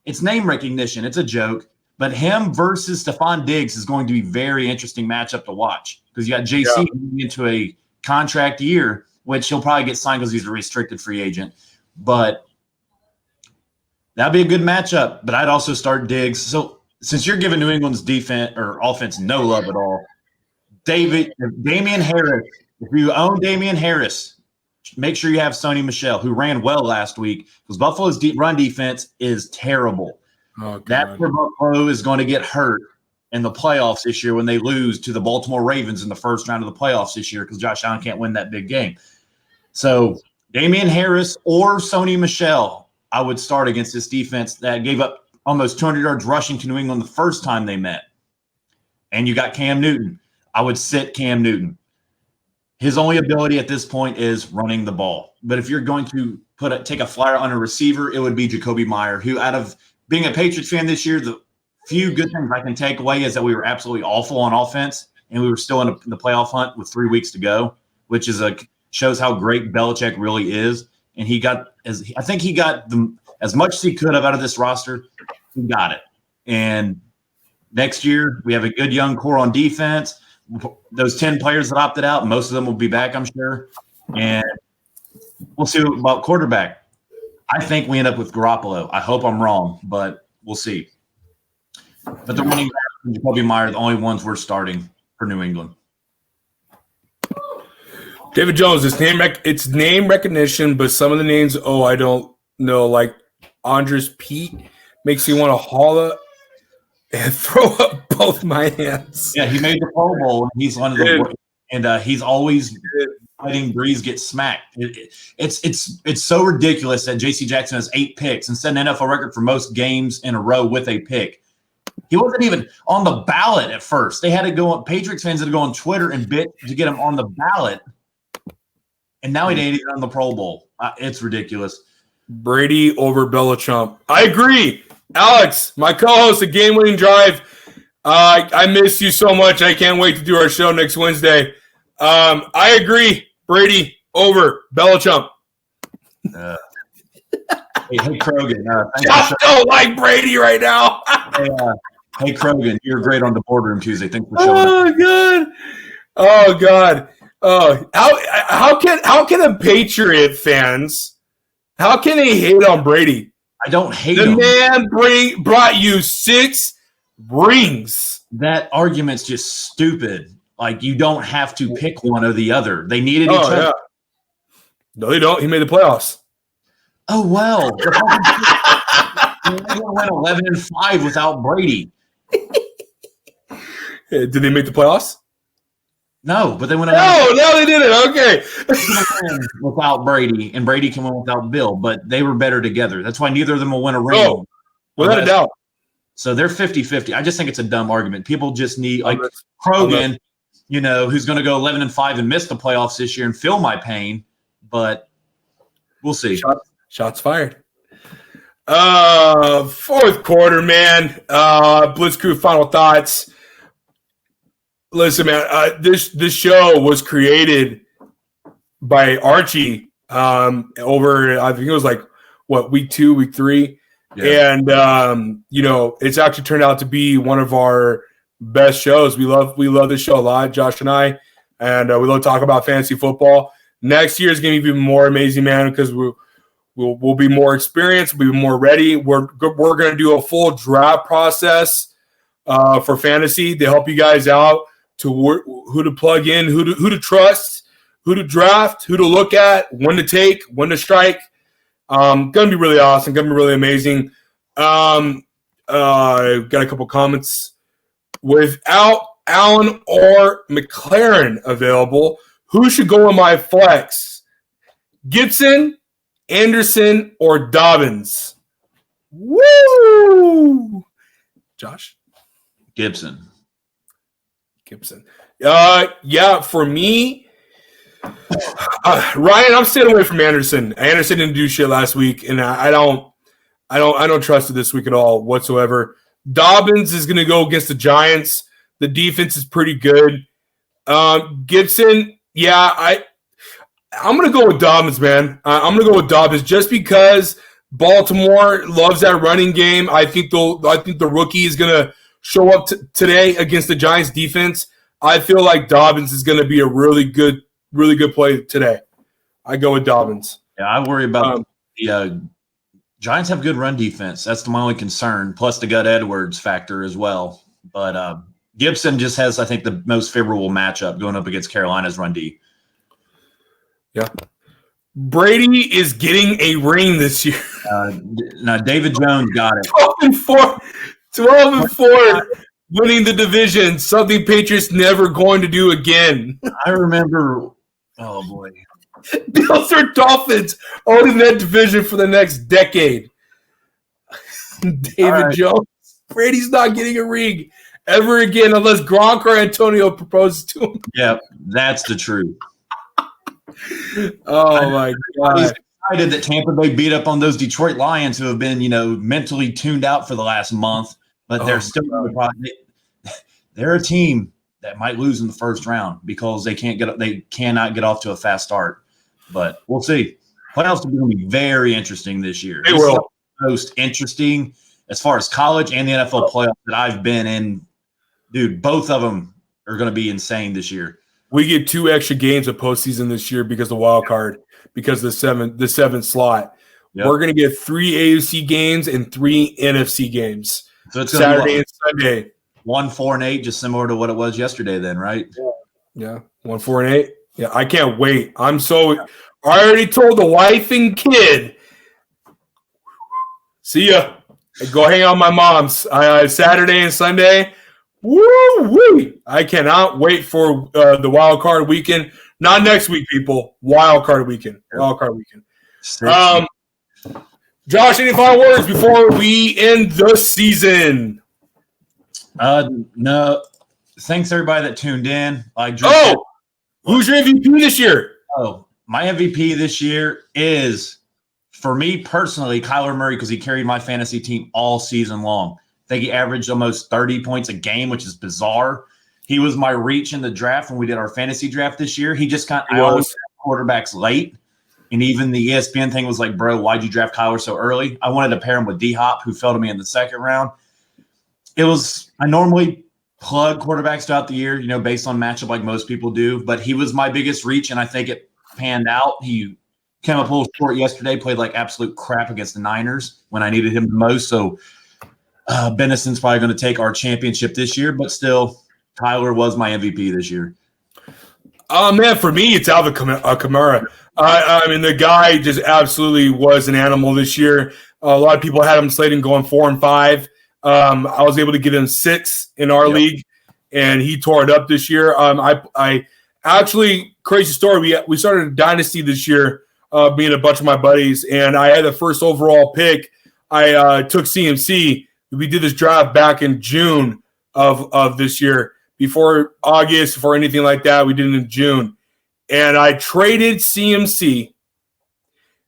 It's name recognition. It's a joke. But him versus Stephon Diggs is going to be a very interesting matchup to watch because you got JC moving into a contract year, which he'll probably get signed because he's a restricted free agent. But that'd be a good matchup. But I'd also start Diggs. So since you're giving New England's defense or offense no love at all, Damian Harris, if you own Damian Harris, make sure you have Sony Michel, who ran well last week because Buffalo's run defense is terrible. Oh, that's where Buffalo is going to get hurt in the playoffs this year when they lose to the Baltimore Ravens in the first round of the playoffs this year because Josh Allen can't win that big game. So Damian Harris or Sony Michel, I would start against this defense that gave up almost 200 yards rushing to New England the first time they met. And you got Cam Newton. I would sit Cam Newton. His only ability at this point is running the ball. But if you're going to take a flyer on a receiver, it would be Jacoby Meyer, who out of being a Patriots fan this year, the few good things I can take away is that we were absolutely awful on offense, and we were still in the playoff hunt with 3 weeks to go, which is shows how great Belichick really is. And he got as much as he could have out of this roster. He got it. And next year we have a good young core on defense. Those 10 players that opted out, most of them will be back, I'm sure. And we'll see about quarterback. I think we end up with Garoppolo. I hope I'm wrong, but we'll see. But the running back and Jacoby Meyer are the only ones we're starting for New England. David Jones, it's name recognition, but some of the names, I don't know, like Andres Pete makes you want to holla and throw up both my hands. Yeah, he made the Pro Bowl, and he's one of the and he's always letting Breeze get smacked. It's so ridiculous that J.C. Jackson has 8 picks and set an NFL record for most games in a row with a pick. He wasn't even on the ballot at first. They had to go on. Patriots fans had to go on Twitter and bit to get him on the ballot. And now he ain't even on the Pro Bowl. It's ridiculous. Brady over Belichick. I agree. Alex, my co-host of Game Winning Drive. I miss you so much. I can't wait to do our show next Wednesday. I agree. Brady over Belichick. Hey, Krogan. Josh don't like Brady right now. Hey, Krogan, you're great on the boardroom Tuesday. Thanks for showing up. Oh God. How can the Patriot fans? How can they hate on Brady? I don't hate the him. The man brought you 6 rings. That argument's just stupid. Like, you don't have to pick one or the other. They needed each other. Yeah. No, they don't. He made the playoffs. Oh, well. They went 11-5 without Brady. Did they make the playoffs? No, but they went. No, they didn't. Okay. Without Brady, and Brady can win without Bill, but they were better together. That's why neither of them will win a ring. Oh, without a doubt. So they're 50-50. I just think it's a dumb argument. People just need, like, Krogan, who's going to go 11-5 and miss the playoffs this year and feel my pain, but we'll see. Shots fired. Fourth quarter, man. Blitz Crew final thoughts. Listen, man, this show was created by Archie over, I think it was like, week 2, week 3? Yeah. And, it's actually turned out to be one of our best shows. We love this show a lot, Josh and I, and we love talking about fantasy football. Next year is going to be even more amazing, man, because we'll be more experienced, we'll be more ready. We're going to do a full draft process for fantasy to help you guys out to who to plug in, who to trust, who to draft, who to look at, when to take, when to strike. Going to be really awesome. Going to be really amazing. Got a couple comments. Without Allen or McLaren available, who should go in my flex? Gibson, Anderson, or Dobbins? Woo! Josh? Gibson. Yeah, for me, Ryan, I'm staying away from Anderson. Anderson didn't do shit last week, and I don't trust it this week at all whatsoever. Dobbins is going to go against the Giants. The defense is pretty good. Gibson, yeah, I'm going to go with Dobbins, man. I'm going to go with Dobbins just because Baltimore loves that running game. I think the rookie is going to show up today against the Giants defense. I feel like Dobbins is going to be a really good play today. I go with Dobbins. Yeah, I worry about the Giants have good run defense. That's my only concern, plus the Gut Edwards factor as well. But Gibson just has, I think, the most favorable matchup going up against Carolina's run D. Yeah. Brady is getting a ring this year. Now, David Jones got it. 12-4, winning the division, something Patriots never going to do again. I remember, oh boy. Bills or Dolphins owning that division for the next decade. David Jones, Brady's not getting a ring ever again unless Gronk or Antonio proposes to him. Yeah, that's the truth. Oh, my God. He's excited that Tampa Bay beat up on those Detroit Lions who have been, mentally tuned out for the last month, but they're still they're a team that might lose in the first round because they cannot get off to a fast start. But we'll see. Playoffs are going to be very interesting this year. They will. The most interesting as far as college and the NFL playoffs that I've been in. Dude, both of them are going to be insane this year. We get 2 extra games of postseason this year because of the wild card, because of the seventh slot. Yep. We're going to get 3 AFC games and 3 NFC games. So it's Saturday and Sunday. 1-4-8, just similar to what it was yesterday then, right? Yeah. 1-4-8. Yeah, I can't wait. I already told the wife and kid, see ya. Go hang out with my mom's Saturday and Sunday. Woo-wee. I cannot wait for the wild card weekend. Not next week, people. Wild card weekend. Josh, any final words before we end the season? No. Thanks everybody that tuned in. Who's your MVP this year? Oh, my MVP this year is, for me personally, Kyler Murray, because he carried my fantasy team all season long. I think he averaged almost 30 points a game, which is bizarre. He was my reach in the draft when we did our fantasy draft this year. He just I always draft quarterbacks late. And even the ESPN thing was like, bro, why'd you draft Kyler so early? I wanted to pair him with D-Hop, who fell to me in the second round. I normally plug quarterbacks throughout the year, based on matchup like most people do. But he was my biggest reach, and I think it panned out. He came up a little short yesterday, played like absolute crap against the Niners when I needed him the most. So Benison's probably going to take our championship this year, but still, Tyler was my MVP this year. Man, for me, it's Alvin Kamara. I mean, the guy just absolutely was an animal this year. A lot of people had him slated going 4 and 5. I was able to get him 6 in our league, and he tore it up this year. I actually, crazy story. We started a dynasty this year, being a bunch of my buddies, and I had the first overall pick. I took CMC. We did this draft back in June of this year. Before August, before anything like that, we did it in June. And I traded CMC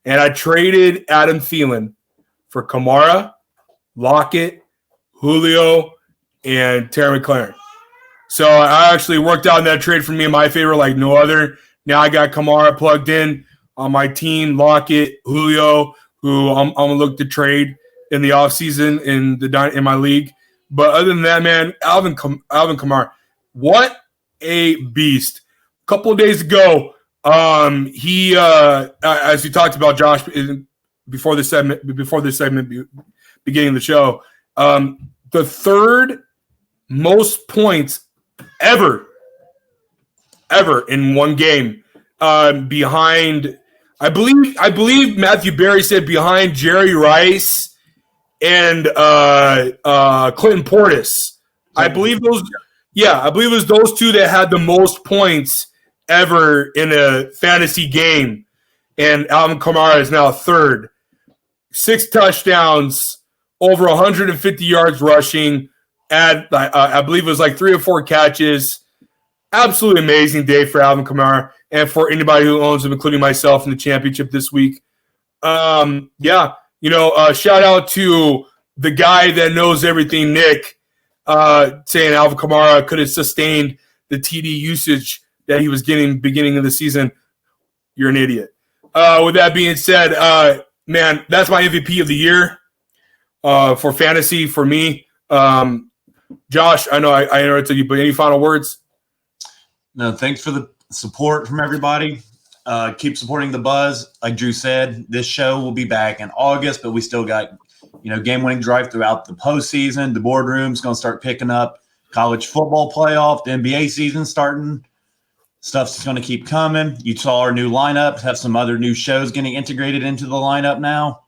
and I traded Adam Thielen for Kamara, Lockett, Julio, and Terry McLaurin. So I actually worked out in that trade for me in my favor like no other. Now I got Kamara plugged in on my team, Lockett, Julio, who I'm going to look to trade in the offseason in my league. But other than that, man, Alvin Kamara, what a beast. A couple of days ago, he as we talked about, Josh, before this segment beginning of the show, the third most points ever in one game, behind, I believe Matthew Berry said behind Jerry Rice and Clinton Portis. I believe it was those two that had the most points ever in a fantasy game. And Alvin Kamara is now third. 6 touchdowns, over 150 yards rushing, I believe it was like 3 or 4 catches. Absolutely amazing day for Alvin Kamara and for anybody who owns him, including myself in the championship this week. Shout out to the guy that knows everything, Nick, saying Alvin Kamara could have sustained the TD usage that he was getting beginning of the season. You're an idiot. With that being said, man, that's my MVP of the year for fantasy for me. Josh, I know I interrupted you, but any final words? No, thanks for the support from everybody. Keep supporting the Buzz. Like Drew said, this show will be back in August, but we still got game-winning drive throughout the postseason. The boardroom's going to start picking up. College football playoff, the NBA season starting. Stuff's going to keep coming. You saw our new lineup. Have some other new shows getting integrated into the lineup now.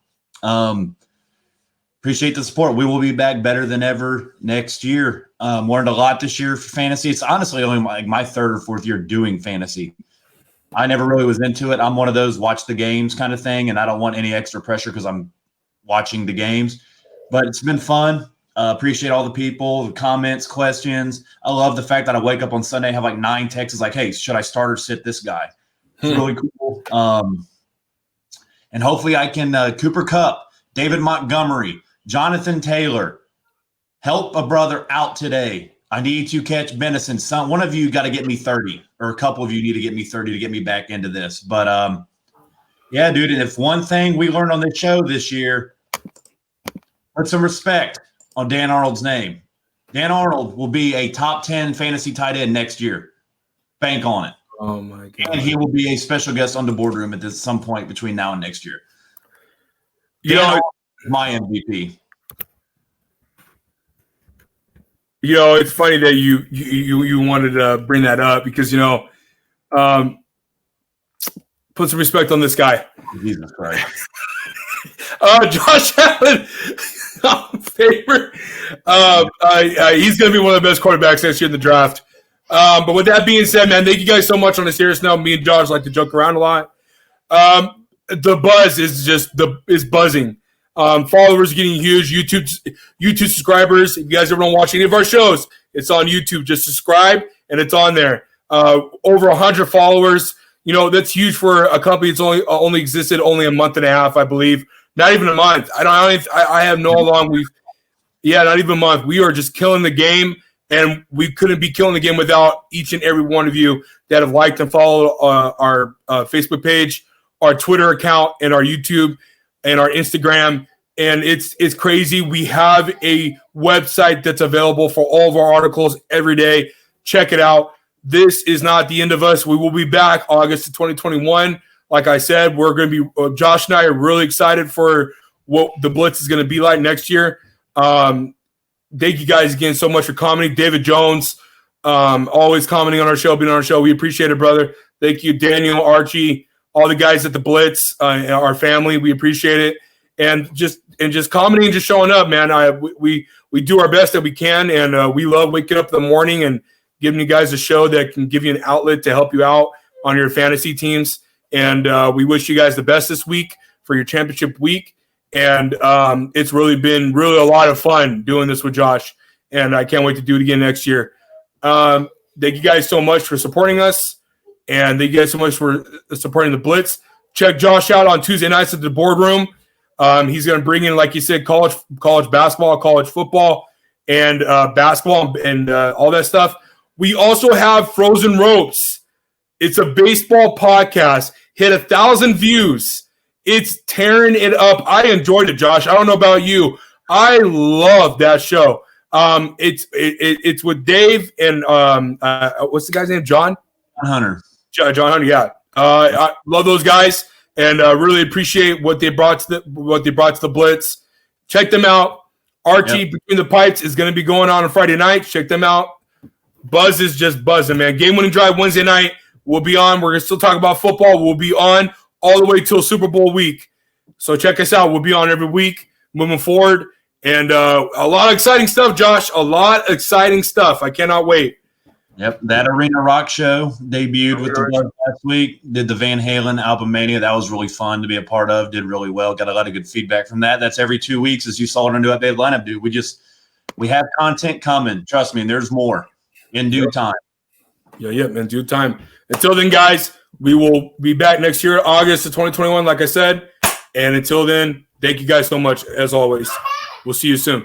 Appreciate the support. We will be back better than ever next year. Learned a lot this year for fantasy. It's honestly only my 3rd or 4th year doing fantasy. I never really was into it. I'm one of those watch the games kind of thing, and I don't want any extra pressure because I'm watching the games. But it's been fun. Appreciate all the people, the comments, questions. I love the fact that I wake up on Sunday, have like 9 texts like, hey, should I start or sit this guy? It's really cool. And hopefully I can Cooper Kupp, David Montgomery, Jonathan Taylor, help a brother out today. I need to catch Benison. One of you got to get me 30, or a couple of you need to get me 30 to get me back into this. But, yeah, dude, and if one thing we learned on this show this year, put some respect on Dan Arnold's name. Dan Arnold will be a top 10 fantasy tight end next year. Bank on it. Oh, my God. And he will be a special guest on the boardroom at some point between now and next year. My MVP. It's funny that you wanted to bring that up because, put some respect on this guy. Jesus Christ. Josh Allen, favorite. He's going to be one of the best quarterbacks next year in the draft. But with that being said, man, thank you guys so much on a serious note. Me and Josh like to joke around a lot. The buzz is buzzing. Followers getting huge. YouTube subscribers. If you guys ever don't watch any of our shows, it's on YouTube. Just subscribe and it's on there. Over 100 followers. that's huge for a company that's only existed only a month and a half, I believe. Not even a month. I have no long we've. Yeah, not even a month. We are just killing the game, and we couldn't be killing the game without each and every one of you that have liked and followed our Facebook page, our Twitter account, and our YouTube and our Instagram. And it's crazy. We have a website that's available for all of our articles every day. Check it out. This is not the end of us. We will be back August of 2021. Like I said, we're going to be Josh and I are really excited for what the Blitz is going to be like next year. Thank you guys again so much for commenting. David Jones, always commenting on our show, being on our show. We appreciate it, brother. Thank you, Daniel, Archie, all the guys at the Blitz, our family. We appreciate it. And just commenting and just showing up, man. We do our best that we can, and we love waking up in the morning and giving you guys a show that can give you an outlet to help you out on your fantasy teams. And we wish you guys the best this week for your championship week. And it's really been a lot of fun doing this with Josh, and I can't wait to do it again next year. Thank you guys so much for supporting us, and thank you guys so much for supporting the Blitz. Check Josh out on Tuesday nights at the boardroom. He's going to bring in, like you said, college basketball, college football, and basketball and all that stuff. We also have Frozen Ropes. It's a baseball podcast. Hit 1,000 views. It's tearing it up. I enjoyed it, Josh. I don't know about you. I love that show. It's with Dave and what's the guy's name? John Hunter. John Hunter. Yeah. I love those guys, and really appreciate what they brought to the Blitz. Check them out. Archie Between the Pipes is going to be going on Friday night. Check them out. Buzz is just buzzing, man. Game winning drive Wednesday night. We'll be on. We're going to still talk about football. We'll be on all the way till Super Bowl week. So check us out. We'll be on every week moving forward. And a lot of exciting stuff, Josh. A lot of exciting stuff. I cannot wait. Yep, that Arena Rock show debuted with the Blitz last week. Did the Van Halen Album Mania. That was really fun to be a part of. Did really well. Got a lot of good feedback from that. That's every 2 weeks, as you saw in our new updated lineup, dude. We have content coming. Trust me, and there's more in due time. Yeah, in due time. Until then, guys, we will be back next year, August of 2021, like I said. And until then, thank you guys so much, as always. We'll see you soon.